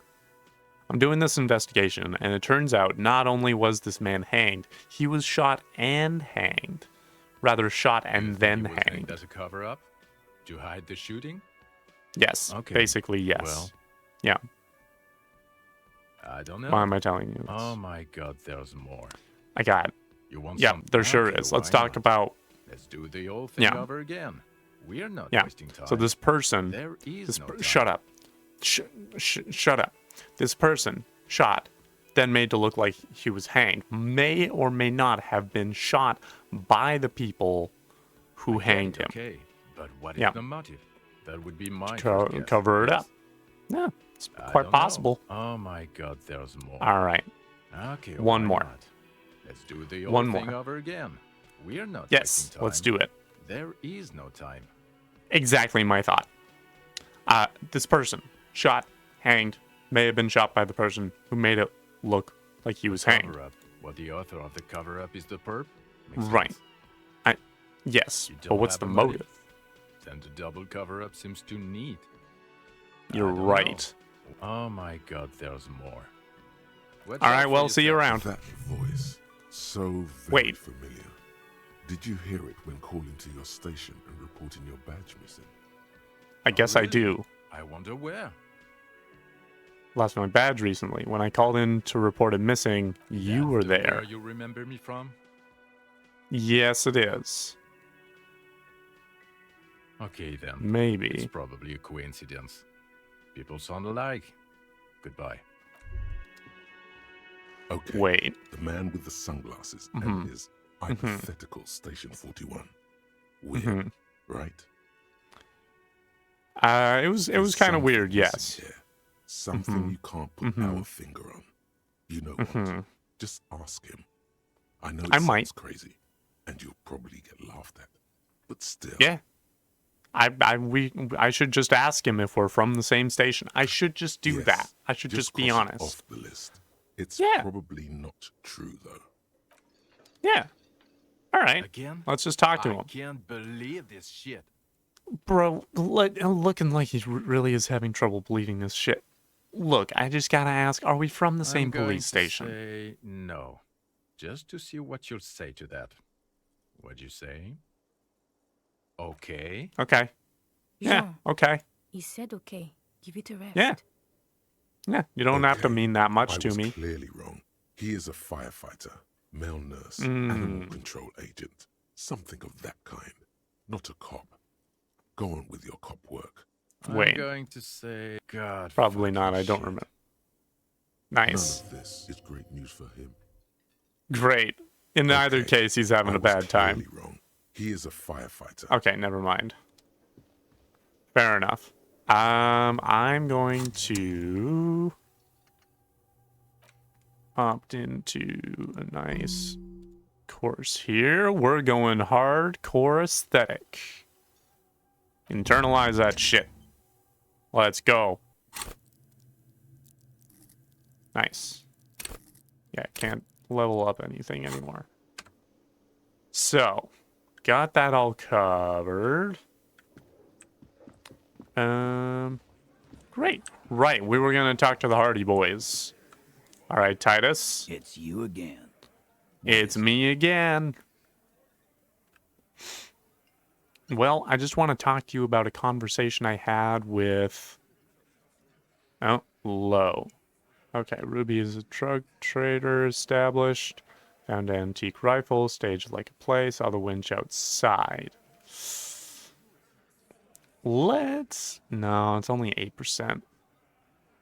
S2: I'm doing this investigation, and it turns out not only was this man hanged, he was shot and hanged. Rather, shot and then
S13: He was hanged
S2: hanged.
S13: as a cover-up? To hide the shooting?
S2: Yes.
S13: Okay.
S2: Basically, yes.
S13: Well,
S2: yeah.
S13: I don't know.
S2: Why am I telling you this?
S13: Oh my god, there's more.
S2: I got it.
S13: You want
S2: Yeah,
S13: some?
S2: there sure
S13: Okay,
S2: is. Let's
S13: why
S2: talk
S13: not?
S2: about...
S13: Let's do the old thing
S2: Yeah.
S13: over again. We're not
S2: Yeah.
S13: wasting time.
S2: So this person...
S13: There is no time.
S2: Shut up. Shut up. This person shot, then made to look like he was hanged, may or may not have been shot by the people who hanged him.
S13: Okay, but what is
S2: Yeah.
S13: the motive? That would be my
S2: Co-
S13: first guess.
S2: cover it
S13: Yes.
S2: up. Yeah, it's
S13: I
S2: quite
S13: don't know.
S2: possible.
S13: Oh my god, there's more.
S2: All right.
S13: Okay,
S2: One
S13: why
S2: more.
S13: not? Let's do the old
S2: One
S13: thing
S2: more.
S13: over again. We're not
S2: Yes,
S13: wasting time.
S2: let's do it.
S13: There is no time.
S2: Exactly my thought. This person shot, hanged, may have been shot by the person who made it look like he was hanged.
S13: Cover-up. Well, the author of the cover-up is the perp? Makes
S2: Right.
S13: sense.
S2: Yes,
S13: You
S2: but
S13: don't
S2: what's
S13: have
S2: the
S13: a motive?
S2: motive?
S13: Then the double cover-up seems too neat.
S2: You're
S13: I don't
S2: right.
S13: know. Oh my god, there's more. Watch
S2: All
S13: out
S2: right,
S13: for
S2: well, see you
S13: yourself.
S2: around.
S4: That voice, so very
S2: Wait.
S4: familiar. Did you hear it when calling to your station and reporting your badge missing?
S2: I guess I
S13: really?
S2: do.
S13: I wonder where.
S2: Lost my badge recently. When I called in to report it missing, you
S13: That's
S2: were
S13: the
S2: there.
S13: where you remember me from?
S2: Yes, it is.
S13: Okay then.
S2: Maybe.
S13: It's probably a coincidence. People sound alike. Goodbye.
S4: Okay.
S2: Wait.
S4: The man with the sunglasses
S2: Mhm.
S4: and his hypothetical Station 41. Weird,
S2: Mhm.
S4: right?
S2: It was
S4: There's
S2: kind of
S4: something
S2: weird,
S4: missing
S2: yes.
S4: here. Something
S2: Mhm.
S4: you can't put
S2: Mhm.
S4: our finger on. You know what?
S2: Mhm.
S4: Just ask him. I know
S2: I
S4: it
S2: might.
S4: sounds crazy, and you'll probably get laughed at. But still.
S2: Yeah. I should just ask him if we're from the same station. I should just do
S4: Yes,
S2: that. I should just be
S4: cross it
S2: honest.
S4: off the list. It's
S2: Yeah.
S4: probably not true, though.
S2: Yeah. All right.
S13: Again?
S2: Let's just talk to
S13: I
S2: him.
S13: can't believe this shit.
S2: Bro, looking like he really is having trouble believing this shit. Look, I just gotta ask, are we from the same
S13: I'm going
S2: police
S13: to
S2: station?
S13: Say no. Just to see what you'll say to that. What'd you say? Okay.
S2: Okay. Yeah,
S14: Jean,
S2: okay.
S14: he said okay. Give it a rest.
S2: Yeah. Yeah, you don't have to
S4: Okay,
S2: mean that much
S4: I
S2: to
S4: was
S2: me.
S4: clearly wrong. He is a firefighter, male nurse,
S2: Mm.
S4: animal control agent, something of that kind. Not a cop. Go on with your cop work.
S2: Wait.
S13: I'm going to say God.
S2: Probably not, I
S13: fucking
S2: don't
S13: shit.
S2: remember.
S4: None
S2: Nice.
S4: of this is great news for him.
S2: Great. In either
S4: Okay,
S2: case, he's having
S4: I
S2: a
S4: was
S2: bad time.
S4: clearly wrong. He is a firefighter.
S2: Okay, never mind. Fair enough. I'm going to opt into a nice course here. We're going hardcore aesthetic. Internalize that shit. Let's go. Nice. Yeah, can't level up anything anymore. So, got that all covered. Great. Right, we were gonna talk to the Hardy Boys. All right, Titus.
S15: It's you again.
S2: It's me again. Well, I just want to talk to you about a conversation I had with... Oh, Low. Okay, Ruby is a truck trader established. Found an antique rifle, staged like a play, saw the winch outside. Let's... No, it's only 8%.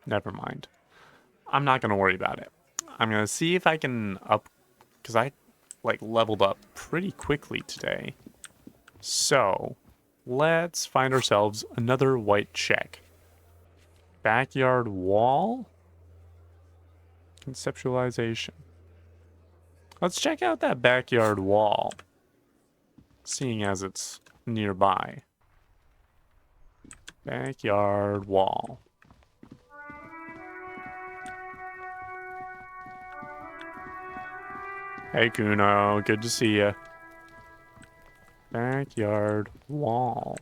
S2: Never mind. I'm not going to worry about it. I'm going to see if I can up... Because I, leveled up pretty quickly today. So, let's find ourselves another white check. Backyard wall? Conceptualization. Let's check out that backyard wall. Seeing as it's nearby. Backyard wall. Hey Kuno, good to see ya. Backyard wall.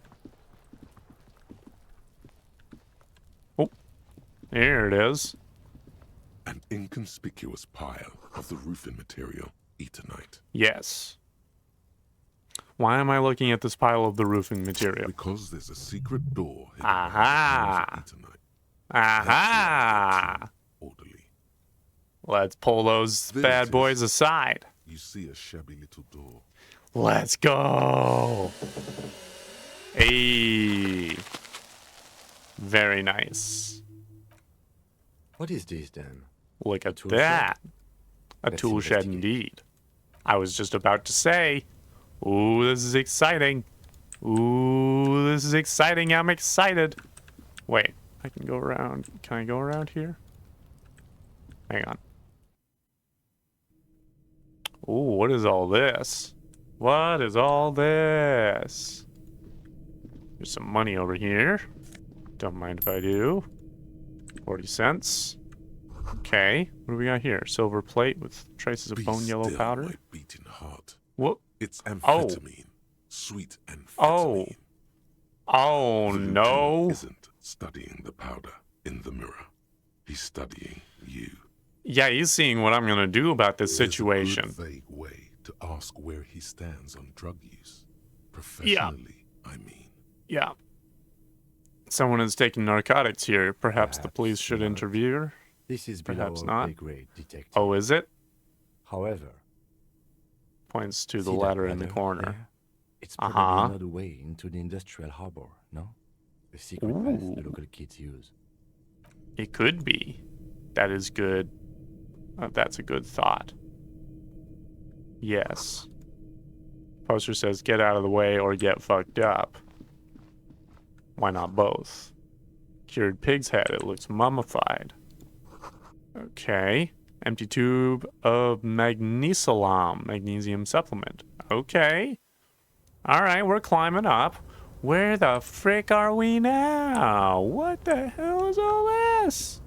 S2: Oh, here it is.
S4: An inconspicuous pile of the roofing material, Eternite.
S2: Yes. Why am I looking at this pile of the roofing material?
S4: Because there's a secret door.
S2: Aha! Aha!
S4: Orderly.
S2: Let's pull those bad boys aside.
S4: You see a shabby little door.
S2: Let's go! Hey! Very nice.
S3: What is this then?
S2: Look at that. A tool shed indeed. I was just about to say, ooh, this is exciting. Ooh, this is exciting. I'm excited. Wait, I can go around. Can I go around here? Hang on. Ooh, what is all this? What is all this? There's some money over here. Don't mind if I do. 40 cents. Okay, what do we got here? Silver plate with traces of bone yellow powder.
S4: My beating heart.
S2: What?
S4: It's amphetamine. Sweet amphetamine.
S2: Oh. Oh no.
S4: Isn't studying the powder in the mirror. He's studying you.
S2: Yeah, he's seeing what I'm gonna do about this situation.
S4: There's a good, vague way to ask where he stands on drug use. Professionally, I mean.
S2: Yeah. Someone is taking narcotics here. Perhaps the police should interview.
S3: This is
S2: Perhaps
S3: below our
S2: not.
S3: pay grade, detective.
S2: Oh, is it?
S3: However,
S2: points to the
S3: see that
S2: ladder in the
S3: ladder
S2: corner.
S3: there? It's probably another way into the industrial harbor, no? The secret path the local kids use.
S2: It could be. That is good. That's a good thought. Yes. Poster says, get out of the way or get fucked up. Why not both? Cured pig's head. It looks mummified. Okay. Empty tube of magnesium supplement. Okay. Alright, we're climbing up. Where the frick are we now? What the hell is all this?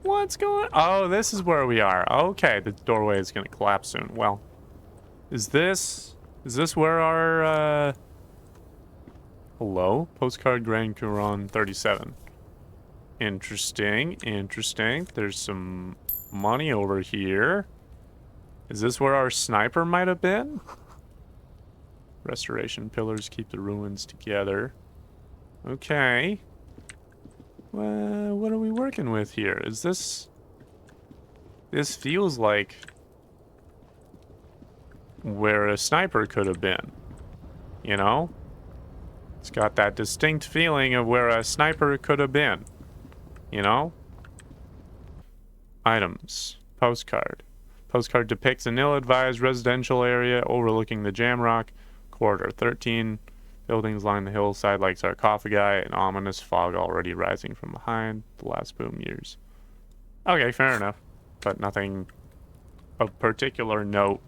S2: What's going on? Oh, this is where we are. Okay, the doorway is going to collapse soon. Well, is this where our, hello? Postcard Grand Couronne 37. Interesting, interesting. There's some money over here. Is this where our sniper might have been? Restoration pillars keep the ruins together. Okay. What are we working with here? Is this... This feels like... where a sniper could have been. You know? It's got that distinct feeling of where a sniper could have been. You know? Items. Postcard. Postcard depicts an ill-advised residential area overlooking the Jamrock Corridor. 13 buildings line the hillside like sarcophagi, an ominous fog already rising from behind the last boom years. Okay, fair enough. But nothing of particular note.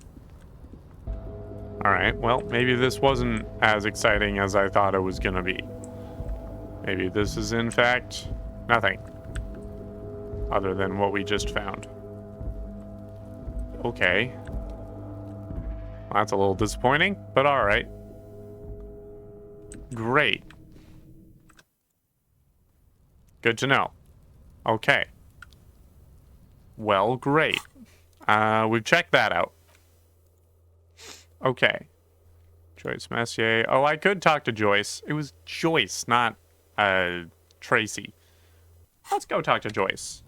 S2: Alright, well, maybe this wasn't as exciting as I thought it was gonna be. Maybe this is in fact nothing. Other than what we just found. Okay. Well, that's a little disappointing, but alright. Great. Good to know. Okay. Well, great. We've checked that out. Okay. Joyce Messier. Oh, I could talk to Joyce. It was Joyce, not Tracy. Let's go talk to Joyce.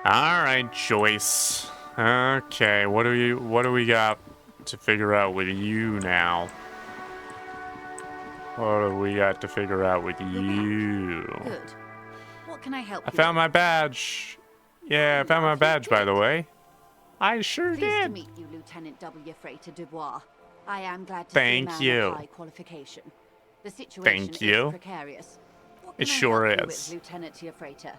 S2: All right, Joyce. Okay, what do we got to figure out with you now? What do we got to figure out with you?
S5: Good. What can I help you
S2: I found
S5: with?
S2: my badge. Yeah, I found my badge, by the way. I sure
S5: Pleased
S2: did.
S5: to meet you, Lieutenant W. Freighter Dubois. I am glad to
S2: Thank
S5: see a man
S2: you.
S5: of high qualification. The situation
S2: Thank you.
S5: is precarious. What
S2: It
S5: can I
S2: sure
S5: help you
S2: is.
S5: with, Lieutenant Freighter?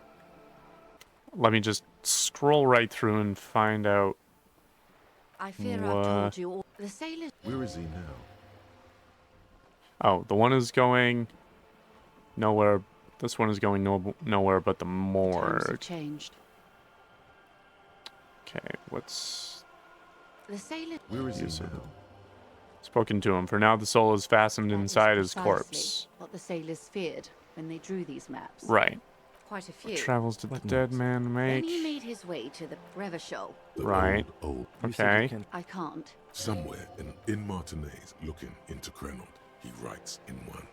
S2: Let me just scroll right through and find out.
S5: I fear I've told you all. The sailors.
S4: Where is he now?
S2: Oh, the one is going nowhere. This one is going nowhere but the
S5: Times
S2: morgue.
S5: have changed.
S2: Okay, what's...
S5: The sailors.
S4: Where is he
S2: Use of-
S4: now?
S2: Spoken to him. For now, the soul is fastened
S5: That is
S2: inside his
S5: precisely
S2: corpse.
S5: what the sailors feared when they drew these maps.
S2: Right.
S5: Quite a few.
S2: What travels did the
S3: What
S2: dead
S3: maps?
S2: man
S5: Then
S2: make?
S5: he made his way to the Revachol.
S4: The
S2: Right.
S4: old.
S3: You said you
S2: Okay.
S3: can't-
S5: I can't.
S4: Somewhere in Martinez, looking into Crenond, he writes in one.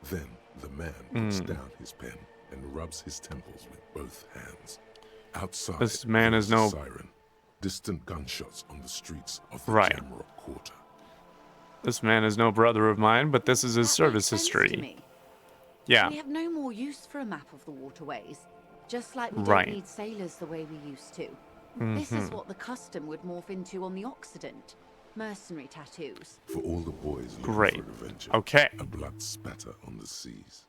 S4: Then the man puts down his pen and rubs his temples with both hands. Outside,
S2: This man
S4: there
S2: is
S4: a
S2: no-
S4: siren. Distant gunshots on the streets of the
S2: Right.
S4: Jamrock Quarter.
S2: This man is no brother of mine, but this is his
S5: That
S2: service
S5: makes sense to
S2: history.
S5: me.
S2: Yeah.
S5: We have no more use for a map of the waterways, just like we
S2: Right.
S5: don't need sailors the way we used to. This is
S2: Mhm.
S5: what the custom would morph into on the Occident. Mercenary tattoos.
S4: For all the boys looking
S2: Great.
S4: for adventure.
S2: Okay.
S4: A blood spatter on the seas.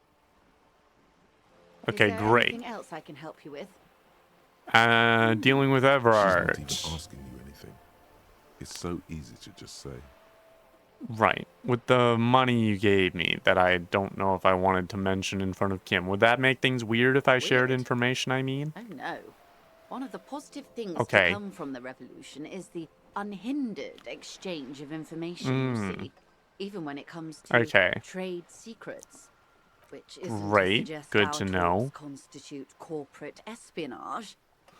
S2: Okay,
S5: Is there
S2: great.
S5: anything else I can help you with?
S2: Dealing with
S4: She's not
S2: Everard.
S4: even asking you anything. It's so easy to just say.
S2: Right. With the money you gave me that I don't know if I wanted to mention in front of Kim, would that make things weird if I shared
S5: Weird?
S2: information, I mean?
S5: Oh no. One of the positive things
S2: Okay.
S5: to come from the revolution is the unhindered exchange of information, you see. Even when it comes to
S2: Okay.
S5: trade secrets. Which isn't
S2: Great.
S5: to suggest
S2: Good
S5: our
S2: to
S5: talks
S2: know.
S5: constitute corporate espionage.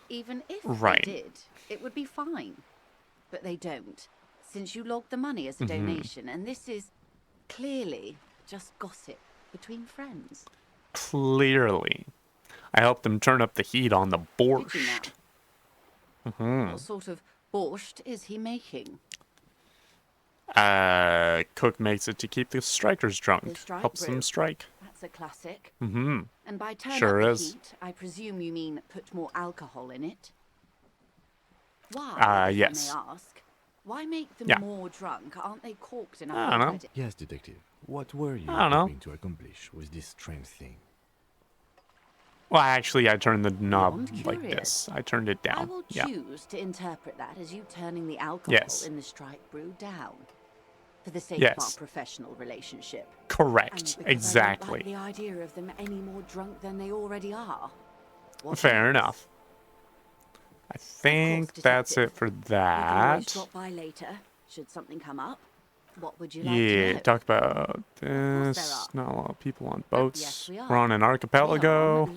S5: Even if
S2: Right.
S5: they did, it would be fine. But they don't, since you logged the money as a
S2: Mhm.
S5: donation, and this is clearly just gossip between friends.
S2: Clearly. I helped them turn up the heat on the
S5: Did you now?
S2: borscht. Mhm.
S5: What sort of borscht is he making?
S2: Cook makes it to keep the strikers drunk.
S5: The strike
S2: Helps them
S5: brew.
S2: strike.
S5: That's a classic.
S2: Mm-hmm.
S5: And by turn
S2: Sure
S5: up the
S2: is.
S5: heat, I presume you mean put more alcohol in it. Why, if
S2: yes.
S5: I may ask? Why make them
S2: Yeah.
S5: more drunk? Aren't they corked enough
S2: I don't know.
S5: already?
S3: Yes, detective. What were you
S2: I don't know.
S3: hoping to accomplish with this strange thing?
S2: Well, actually, I turned the knob
S5: Beyond
S2: like
S5: curious.
S2: this. I turned it
S5: I
S2: down.
S5: will
S2: Yeah.
S5: choose to interpret that as you turning the alcohol
S2: Yes.
S5: in the strike brew down. For the sake
S2: Yes.
S5: of our professional relationship.
S2: Correct.
S5: And because
S2: Exactly.
S5: I don't like the idea of them any more drunk than they already are. What
S2: Fair
S5: else?
S2: enough. I think that's it for
S5: You can always
S2: that.
S5: drop by later, should something come up. What would you like to
S2: Yeah,
S5: know?
S2: talk about
S5: there
S2: this.
S5: are.
S2: Not a lot of people on boats.
S5: Yes, we are.
S2: We're on an archipelago.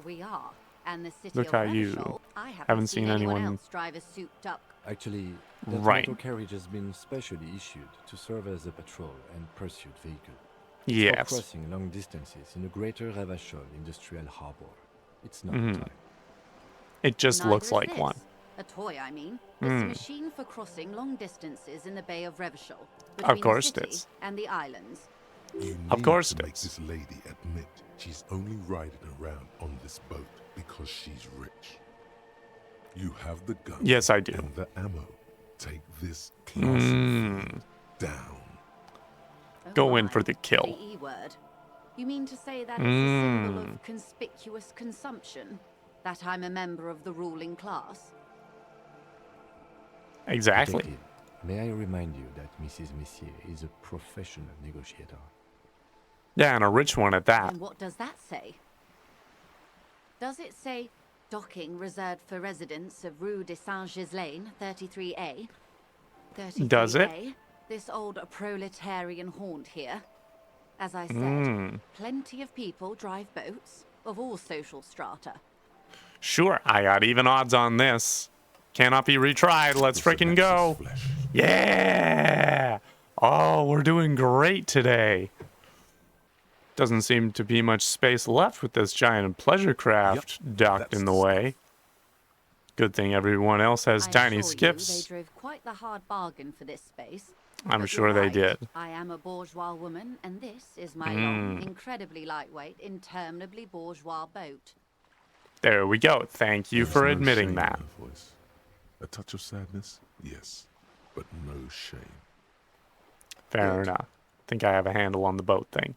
S5: We are. And the city
S2: Look
S5: of
S2: how you
S5: Revachol, I
S2: haven't seen anyone-
S5: else drive a souped-up.
S3: Actually, that
S2: Right.
S3: motor carriage has been specially issued to serve as a patrol and pursuit vehicle. It's
S2: Yes.
S3: for crossing long distances in the greater Revachol industrial harbor. It's not
S2: Mhm.
S3: a type.
S2: It just
S5: Neither
S2: looks
S5: is
S2: like
S5: this.
S2: one.
S5: A toy, I mean. It's a
S2: Mm.
S5: machine for crossing long distances in the Bay of Revachol. Between
S2: course
S5: the
S2: it
S5: city
S2: is.
S5: and the islands.
S4: You
S2: Of
S4: need
S2: course
S4: to
S2: it
S4: make
S2: is.
S4: this lady admit she's only riding around on this boat because she's rich. You have the gun.
S2: Yes, I do.
S4: And the ammo. Take this classy fiend down.
S2: Go in
S5: my,
S2: for the kill.
S5: The E word. You mean to say that it's a symbol
S2: Mm.
S5: of conspicuous consumption? That I'm a member of the ruling class?
S2: Exactly.
S3: Detective, may I remind you that Mrs. Messier is a professional negotiator?
S2: Yeah, and a rich one at that.
S5: And what does that say? Does it say docking reserved for residents of Rue de Saint-Ghislain, 33A? 33A?
S2: Does it?
S5: This old proletarian haunt here. As I said,
S2: Mm.
S5: plenty of people drive boats of all social strata.
S2: Sure, I got even odds on this. Cannot be retried. Let's frickin' go.
S4: Flesh
S2: Yeah! Oh, we're doing great today. Doesn't seem to be much space left with this giant pleasure craft docked in the way. Good thing everyone else has tiny skips.
S5: They drove quite the hard bargain for this space.
S2: I'm sure they did.
S5: I am a bourgeois woman, and this is my long, incredibly lightweight, interminably bourgeois boat.
S2: There we go. Thank you for admitting that.
S4: A touch of sadness, yes, but no shame.
S2: Fair enough. Think I have a handle on the boat thing.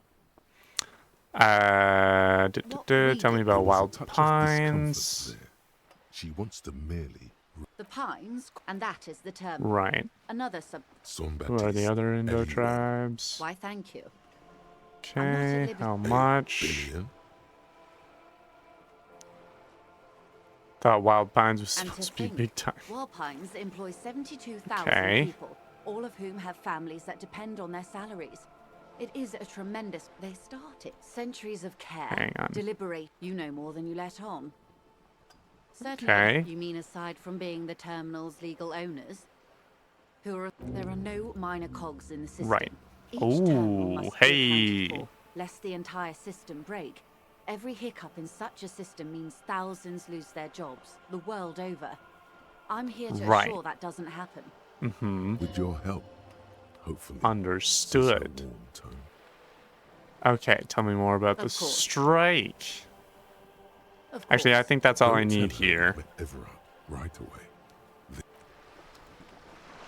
S2: Tell me about Wild Pines.
S4: She wants to merely...
S5: The Pines, and that is the term.
S2: Right.
S5: Another sub...
S2: Who are the other Indo tribes?
S5: Why, thank you.
S2: Okay, how much? Thought Wild Pines was supposed to be big time.
S5: Wild Pines employ 72,000 people, all of whom have families that depend on their salaries. It is a tremendous... They started centuries of care.
S2: Hang on.
S5: Deliberate. You know more than you let on. Certainly, you mean aside from being the terminal's legal owners? There are no minor cogs in the system.
S2: Right.
S5: Ooh, hey. Lest the entire system break. Every hiccup in such a system means thousands lose their jobs, the world over. I'm here to assure that doesn't happen.
S4: With your help, hopefully.
S2: Understood. Okay, tell me more about the strike. Actually, I think that's all I need here.
S4: Right away.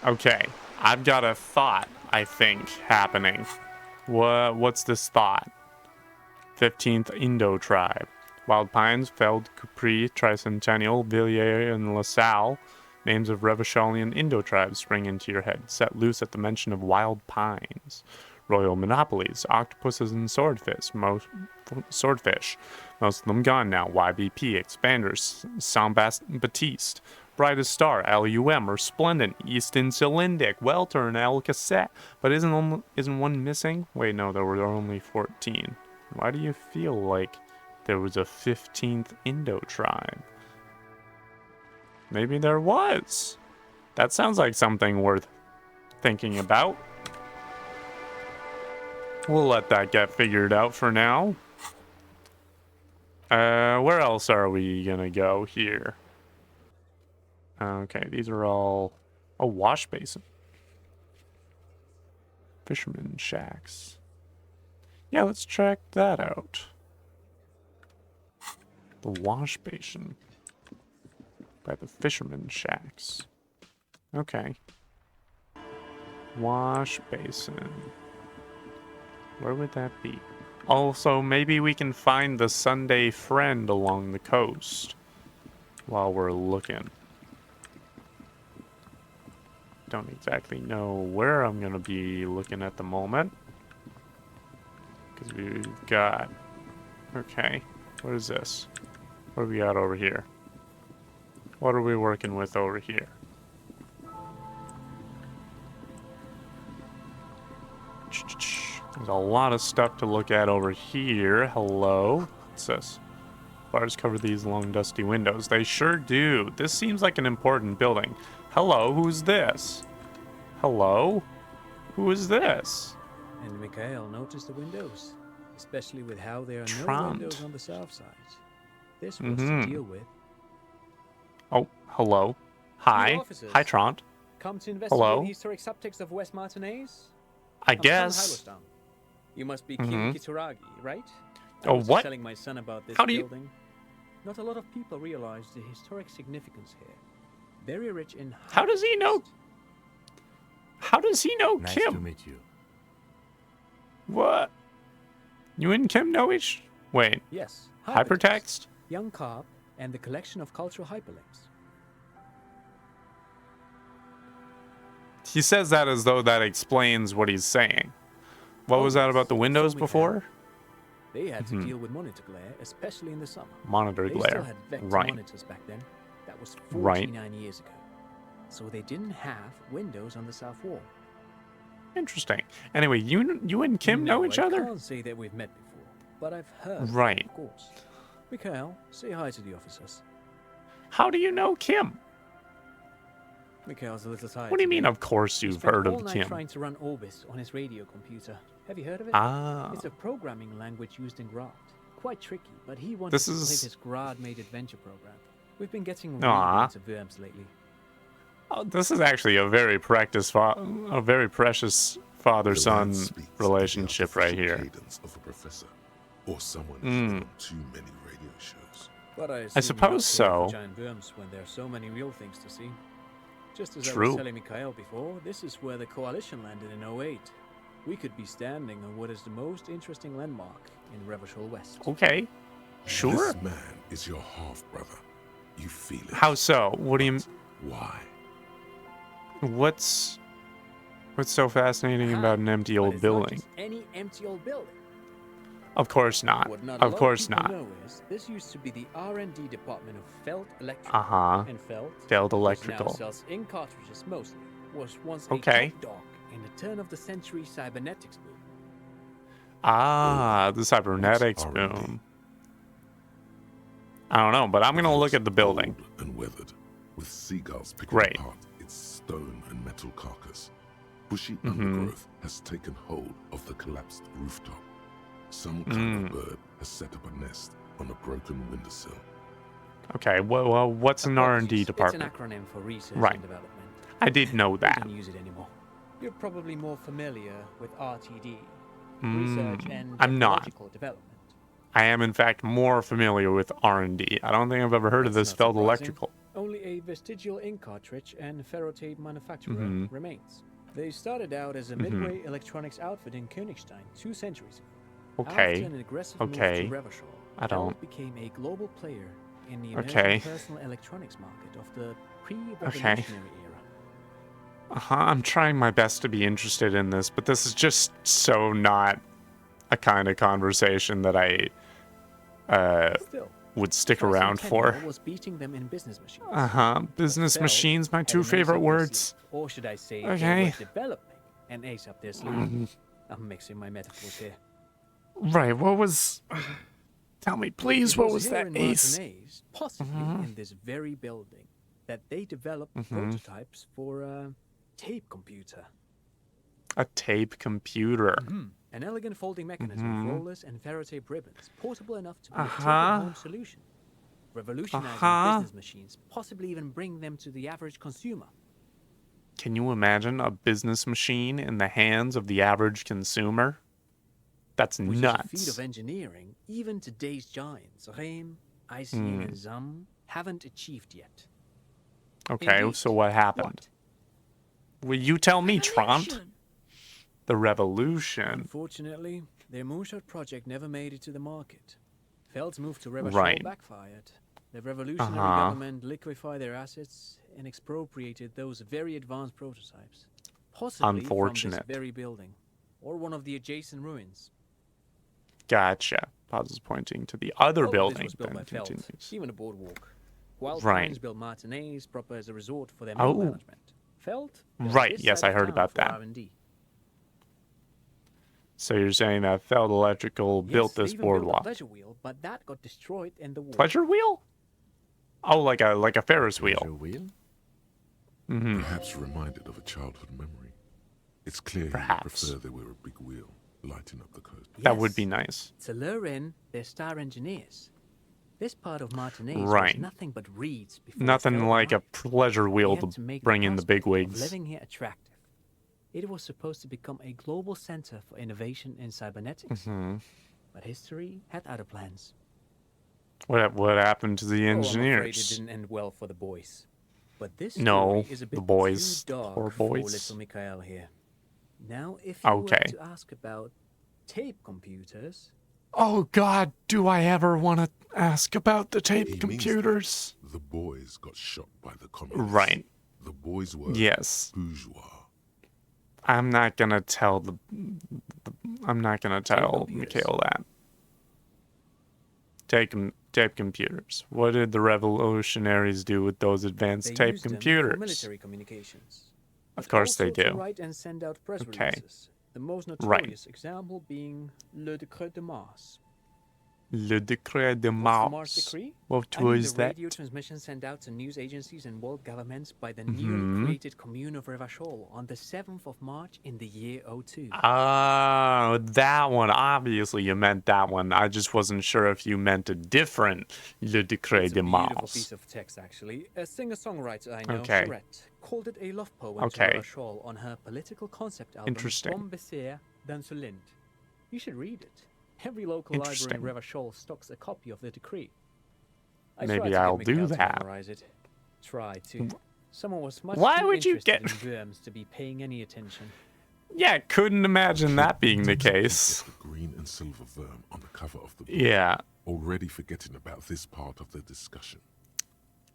S2: Okay, I've got a thought, I think, happening. What's this thought? 15th Indo tribe. Wild Pines, Feld, Capri, Tricentennial, Villiers, and LaSalle. Names of Revacholian Indo tribes spring into your head, set loose at the mention of Wild Pines. Royal monopolies, octopuses and swordfish, most of them gone now. YBP, Expanders, Saint-Baptiste, Brightest Star, LUM, Resplendent, Easton Cylindic, Welter, and El Cassette. But isn't one missing? Wait, no, there were only 14. Why do you feel like there was a 15th Indo tribe? Maybe there was. That sounds like something worth thinking about. We'll let that get figured out for now. Where else are we gonna go here? Okay, these are all... a wash basin. Fisherman shacks. Yeah, let's check that out. The wash basin. By the fisherman shacks. Okay. Wash basin. Where would that be? Also, maybe we can find the Sunday friend along the coast while we're looking. Don't exactly know where I'm going to be looking at the moment. Because we've got... Okay, what is this? What do we got over here? What are we working with over here? There's a lot of stuff to look at over here. Hello? What's this? Bars cover these long dusty windows. They sure do. This seems like an important building. Hello, who's this? Hello? Who is this?
S15: And Mikhail noticed the windows, especially with how there are no windows on the south side. This was to deal with.
S2: Oh, hello. Hi. Hi, Trant.
S15: Come to investigate the historic subtext of West Martinez?
S2: I guess.
S15: You must be Kim Kituragi, right?
S2: Oh, what?
S15: Telling my son about this building. Not a lot of people realize the historic significance here. Very rich in.
S2: How does he know? How does he know
S3: nice
S2: Kim?
S3: To meet you.
S2: What? You and Kim know each? Wait.
S15: Yes.
S2: Hypertext?
S15: Young Carp and the collection of cultural hyperlinks.
S2: He says that as though that explains what he's saying. What was that about the windows before?
S15: They had to deal with monitor glare, especially in the summer.
S2: Monitor glare.
S15: They still had vector monitors back then. That was 49 years ago. So they didn't have windows on the south wall.
S2: Interesting. Anyway, you and Kim know each other?
S15: I can't say that we've met before, but I've heard.
S2: Right.
S15: Of course. Mikhail, say hi to the officers.
S2: How do you know Kim?
S15: Mikhail's a little tired.
S2: What do you mean,
S15: today.
S2: of course
S15: He
S2: you've
S15: spent
S2: heard
S15: all
S2: of
S15: night
S2: him?
S15: trying to run Orbis on his radio computer. Have you heard of it?
S2: Ah.
S15: It's a programming language used in Grad. Quite tricky, but he wanted
S2: This
S15: to play
S2: is-
S15: his Grad-made adventure program. We've been getting
S2: Aw.
S15: really into Worms lately.
S2: Oh, this is actually a very precious father-son relationship right here.
S4: Cadence of a professor, or someone who's been on too many radio shows.
S15: But
S2: I
S15: assume you're
S2: suppose
S15: not
S2: so.
S15: for giant worms when there are so many real things to see. Just as I
S2: True.
S15: was telling Mikhail before, this is where the Coalition landed in 08. We could be standing on what is the most interesting landmark in Revachol West.
S2: Okay. Sure.
S4: This man is your half-brother. You feel it.
S2: How so? What do you...
S4: Why?
S2: What's so fascinating about an empty
S15: But
S2: old
S15: it's not
S2: building?
S15: just any empty old building.
S2: Of course not.
S15: What not a
S2: Of
S15: lot
S2: course
S15: people
S2: not.
S15: know is this used to be the R&D department of Feld Electrical.
S2: Uh-huh.
S15: And Feld,
S2: Feld
S15: which
S2: Electrical.
S15: now sells ink cartridges mostly, was once
S2: Okay.
S15: a top dog in the turn-of-the-century cybernetics boom.
S2: Ah, the cybernetics
S4: R&D?
S2: boom. I don't know, but I'm gonna look at the building.
S4: Old and weathered, with seagulls picking
S2: Great.
S4: apart its stone and metal carcass. Bushy undergrowth has taken hold of the collapsed rooftop. Some kind of bird has set up a nest on a broken windowsill.
S2: Okay, well, what's an R&D department?
S15: It's an acronym for research
S2: Right.
S15: and development.
S2: I did know
S15: We
S2: that.
S15: don't use it anymore. You're probably more familiar with RTD, research and
S2: I'm not.
S15: technological development.
S2: I am, in fact, more familiar with R&D. I don't think I've ever heard of
S15: That's
S2: this
S15: not
S2: Feld
S15: surprising.
S2: Electrical.
S15: Only a vestigial ink cartridge and ferrotape manufacturer
S2: Mhm.
S15: remains. They started out as a
S2: Mhm.
S15: midway electronics outfit in Königstein 2 centuries ago.
S2: Okay.
S15: After an aggressive
S2: Okay.
S15: move to Revachol,
S2: I don't.
S15: Feld became a global player in the
S2: Okay.
S15: American personal electronics market of the pre-revolutionary era.
S2: I'm trying my best to be interested in this, but this is just so not a kind of conversation that I
S15: Still,
S2: would stick
S15: Fell's
S2: around for.
S15: tenure was beating them in business machines.
S2: Business
S15: Feld
S2: machines, my
S15: had
S2: two
S15: an ace
S2: favorite
S15: up their
S2: words.
S15: sleeve, or should I say,
S2: Okay.
S15: they were developing an ace up their sleeve. I'm mixing my metaphors here.
S2: Right, what was... Tell me, please,
S15: It
S2: what was
S15: here
S2: that
S15: in
S2: ace?
S15: Martinez, possibly in this very building, that they developed prototypes for a tape computer.
S2: A tape computer.
S15: An elegant folding mechanism with rollers and ferrotape ribbons, portable enough to be a
S2: Uh-huh.
S15: take-home solution. Revolutionizing business machines, possibly even bring them to the average consumer.
S2: Can you imagine a business machine in the hands of the average consumer? That's
S15: Which
S2: nuts.
S15: is a feat of engineering even today's giants, Rehm, ICN, and ZAM, haven't achieved yet.
S2: Okay,
S15: Indeed.
S2: so what happened? Will you tell me, Trant? The revolution.
S15: Unfortunately, their moonshot project never made it to the market. Feld's move to Revachol
S2: Right.
S15: backfired. The revolutionary
S2: Uh-huh.
S15: government liquefied their assets and expropriated those very advanced prototypes. Possibly from
S2: Unfortunate.
S15: this very building, or one of the adjacent ruins.
S2: Gotcha. Paz is pointing to the other
S15: All of this
S2: building,
S15: was built
S2: then
S15: by Feld,
S2: continues.
S15: even a boardwalk. While
S2: Right.
S15: Pines built Martinez proper as a resort for their
S2: Oh.
S15: mill management. Feld built
S2: Right,
S15: this
S2: yes,
S15: side
S2: I
S15: of
S2: heard
S15: town
S2: about
S15: for
S2: that.
S15: R&D.
S2: So you're saying that Feld Electrical built
S15: Yes, they
S2: this
S15: even built a
S2: boardwalk.
S15: pleasure wheel, but that got destroyed in the war.
S2: Pleasure wheel? Oh, like a Ferris wheel.
S3: wheel?
S4: Perhaps reminded of a childhood memory. It's clear you
S2: Perhaps.
S4: prefer there were a big wheel lighting up the coast.
S2: That would
S15: Yes.
S2: be nice.
S15: To lure in their star engineers. This part of Martinez
S2: Right.
S15: was nothing but reeds before
S2: Nothing
S15: Feld
S2: like a
S15: arrived.
S2: pleasure
S15: They
S2: wheel
S15: had
S2: to
S15: make
S2: bring in the big
S15: prospect of
S2: wigs.
S15: living here attractive. It was supposed to become a global center for innovation in cybernetics. But history had other plans.
S2: What happened to the
S15: Oh, I'm afraid it
S2: engineers?
S15: didn't end well for the boys. But this
S2: No,
S15: story is a
S2: the
S15: bit
S2: boys,
S15: too dark
S2: poor
S15: for
S2: boys.
S15: little Mikhail here. Now, if you
S2: Okay.
S15: were to ask about tape computers,
S2: Oh God, do I ever want to ask about the
S4: He
S2: tape
S4: means
S2: computers?
S4: that the boys got shot by the communists.
S2: Right.
S4: The boys were
S2: Yes.
S4: bourgeois.
S2: I'm not gonna tell I'm not gonna tell Mikhail that. Tape computers. What did the revolutionaries do with those advanced
S15: they
S2: tape
S15: used them for
S2: computers?
S15: military communications.
S2: Of
S15: but
S2: course they
S15: also to
S2: do.
S15: write and send out press
S2: Okay.
S15: releases. The most
S2: Right.
S15: notorious example being Le Decret de Mars.
S2: Le Décret de
S15: What's the
S2: Mars.
S15: Mars Decree?
S2: What
S15: I mean
S2: was
S15: the
S2: that?
S15: radio transmission sent out to news agencies and world governments by the newly created Commune of Revachol on the 7th of March in the year 02.
S2: Oh, that one. Obviously, you meant that one. I just wasn't sure if you meant a different Le Décret
S15: It's
S2: de
S15: a beautiful
S2: Mars.
S15: piece of text, actually. A singer-songwriter I know,
S2: Okay.
S15: Charette, called it a love poem
S2: Okay.
S15: to Revachol on her political concept album,
S2: Interesting.
S15: From Bessere d'Insolente. You should read it. Every local library in Revachol stocks a copy of the decree. I
S2: Maybe
S15: tried to
S2: I'll
S15: get
S2: do
S15: Mikhail to
S2: that.
S15: memorize it. Try to. Someone was much
S2: Why
S15: too
S2: would you
S15: interested
S2: get-
S15: in Worms to be paying any attention.
S2: Yeah, couldn't imagine that being the
S4: Get
S2: case.
S4: the green and silver worm on the cover of the book.
S2: Yeah,
S4: Already forgetting about this part of the discussion.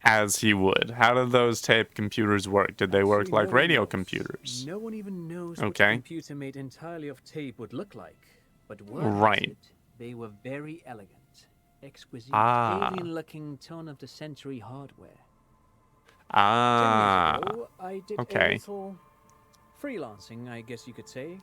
S2: as he would. How did those tape computers work? Did they work
S15: Actually,
S2: like
S15: no one
S2: radio
S15: knows.
S2: computers?
S15: No one even knows what
S2: Okay.
S15: a computer made entirely of tape would look like. But word has
S2: Right.
S15: it, they were very elegant, exquisite,
S2: Ah.
S15: alien-looking turn-of-the-century hardware.
S2: Ah,
S15: 10 years ago, I did a
S2: okay.
S15: little freelancing, I guess you could say.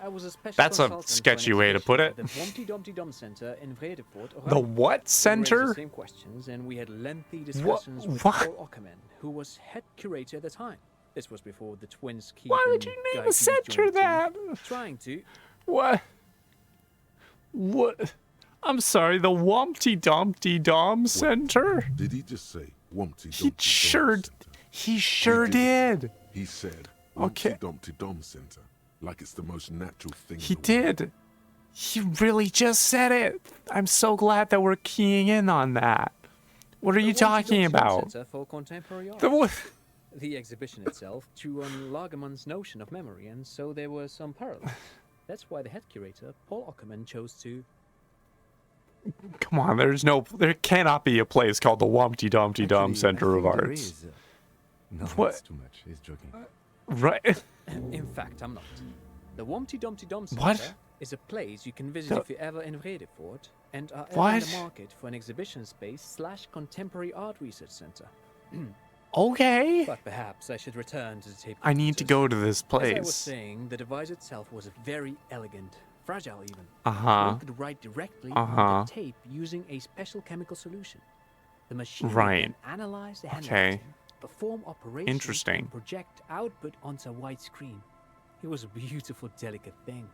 S15: I was a special
S2: That's a
S15: consultant for an
S2: sketchy way to put
S15: exhibition
S2: it.
S15: at The Wompty Dumpty Dum Center in Vredefort.
S2: The what
S15: We raised
S2: center?
S15: the same questions, and we had lengthy discussions with
S2: what?
S15: Paul Ockerman, who was head curator at the time. This was before the twins Keith
S2: Why would
S15: and
S2: you
S15: Guy
S2: name a
S15: Hughes
S2: center
S15: joined the
S2: that?
S15: team, trying to.
S2: What? What? I'm sorry, the Wompty Dumpty Dom Center?
S4: Did he just say Wumpty
S2: He
S4: Dumpty
S2: sure,
S4: Dom Center?
S2: he sure did.
S4: He said
S2: Okay.
S4: Wumpty Dumpty Dom Center, like it's the most natural thing
S2: He
S4: in the world.
S2: did. He really just said it. I'm so glad that we're keying in on that. What are you
S15: The Wompty
S2: talking
S15: Dumpty Dum
S2: about?
S15: Center for Contemporary Art.
S2: The what?
S15: The exhibition itself drew on Lagerman's notion of memory, and so there were some parallels. That's why the head curator, Paul Ockerman, chose to.
S2: Come on, there cannot be a place called the Wumpty Dumpty Dum
S3: Actually,
S2: Center
S3: I
S2: of
S3: think there
S2: Arts.
S3: is. No,
S2: What?
S3: it's too much. He's joking.
S2: Right?
S15: In fact, I'm not. The Wompty Dumpty Dum Center
S2: What?
S15: is a place you can visit
S2: The-
S15: if you're ever in Vredefort and are ever in
S2: What?
S15: the market for an exhibition space / contemporary art research center.
S2: Okay.
S15: But perhaps I should return to the tape.
S2: I need to
S15: computers.
S2: go to this
S15: As I was
S2: place.
S15: saying, the device itself was very elegant, fragile even.
S2: Uh-huh.
S15: One could write directly
S2: Uh-huh.
S15: on the tape using a special chemical solution. The machine would
S2: Right.
S15: then analyze the
S2: Okay.
S15: handwriting, perform operations,
S2: Interesting.
S15: and project output onto a white screen. It was a beautiful, delicate thing.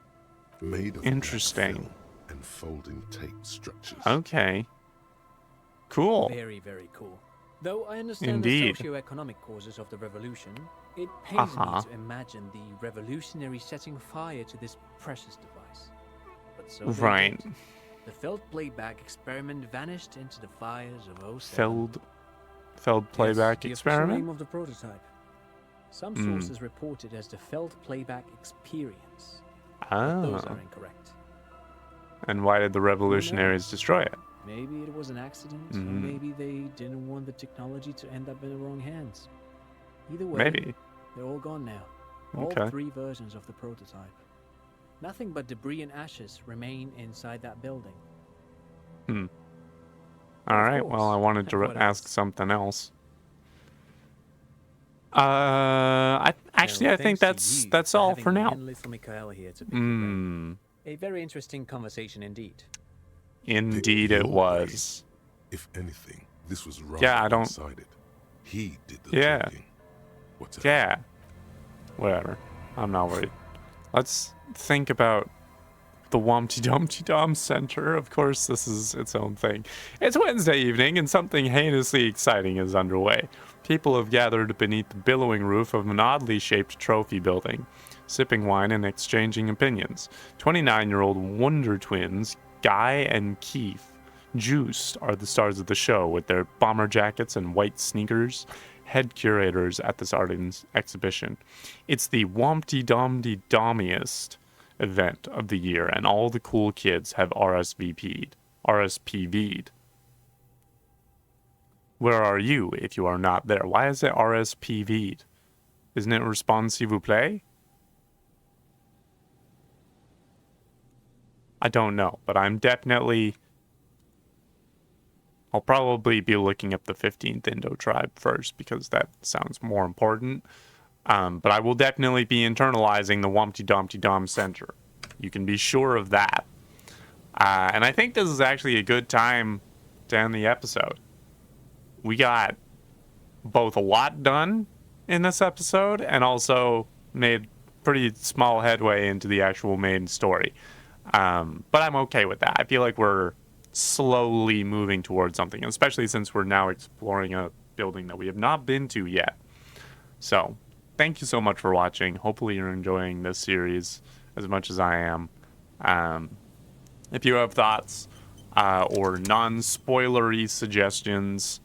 S4: Made of
S2: Interesting.
S4: black film and folding tape structures.
S2: Okay. Cool.
S15: Very, very cool. Though I understand
S2: Indeed.
S15: the socio-economic causes of the revolution, it pains
S2: Uh-huh.
S15: me to imagine the revolutionary setting fire to this precious device. But so they
S2: Right.
S15: did. The Feld playback experiment vanished into the fires of 07.
S2: Feld playback
S15: Yes, the official name
S2: experiment?
S15: of the prototype. Some
S2: Mm.
S15: sources report it as the Feld playback experience. But those
S2: Oh.
S15: are incorrect.
S2: And why did the revolutionaries destroy it?
S15: Maybe it was an accident, or
S2: Mhm.
S15: maybe they didn't want the technology to end up in the wrong hands. Either way,
S2: Maybe.
S15: they're all gone now. All
S2: Okay.
S15: 3 versions of the prototype. Nothing but debris and ashes remain inside that building.
S2: Hmm.
S15: Of
S2: All right. Well, I
S15: course.
S2: wanted to
S15: What
S2: ask
S15: else?
S2: something else. Actually, I think
S15: Thanks to you
S2: that's
S15: for
S2: all
S15: having
S2: for
S15: me
S2: now.
S15: and little Mikhail here to pick your brain.
S2: Hmm.
S15: A very interesting conversation indeed.
S2: Indeed, it
S4: Your
S2: was.
S4: If anything, this was rather
S2: Yeah, I don't.
S4: one-sided. He did the
S2: Yeah.
S4: talking. Whatever.
S2: Yeah. Whatever. I'm not worried. Let's think about the Wumpty Dumpty Dom Center. Of course, this is its own thing. It's Wednesday evening, and something heinously exciting is underway. People have gathered beneath the billowing roof of an oddly shaped trophy building, sipping wine and exchanging opinions. 29-year-old Wonder Twins, Guy and Keith, juiced, are the stars of the show with their bomber jackets and white sneakers, head curators at this art exhibition. It's the Wumpty Dumpty Dommiest event of the year, and all the cool kids have RSPV'd. Where are you if you are not there? Why is it RSPV'd? Isn't it Response S'il vous plaît? I don't know, but I'm definitely... I'll probably be looking up the 15th Indo tribe first because that sounds more important. But I will definitely be internalizing the Wumpty Dumpty Dom Center. You can be sure of that. And I think this is actually a good time to end the episode. We got both a lot done in this episode and also made pretty small headway into the actual main story. But I'm okay with that. I feel like we're slowly moving towards something, especially since we're now exploring a building that we have not been to yet. So, thank you so much for watching. Hopefully you're enjoying this series as much as I am. If you have thoughts or non-spoilery suggestions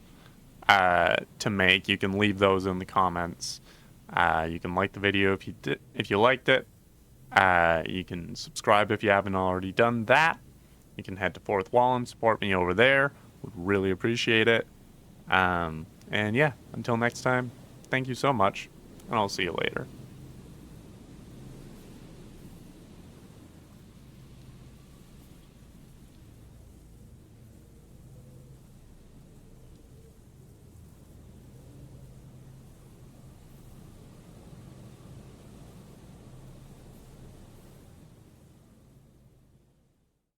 S2: to make, you can leave those in the comments. You can like the video if you liked it. You can subscribe if you haven't already done that. You can head to Fourth Wall and support me over there. Would really appreciate it. And yeah, until next time, thank you so much, and I'll see you later.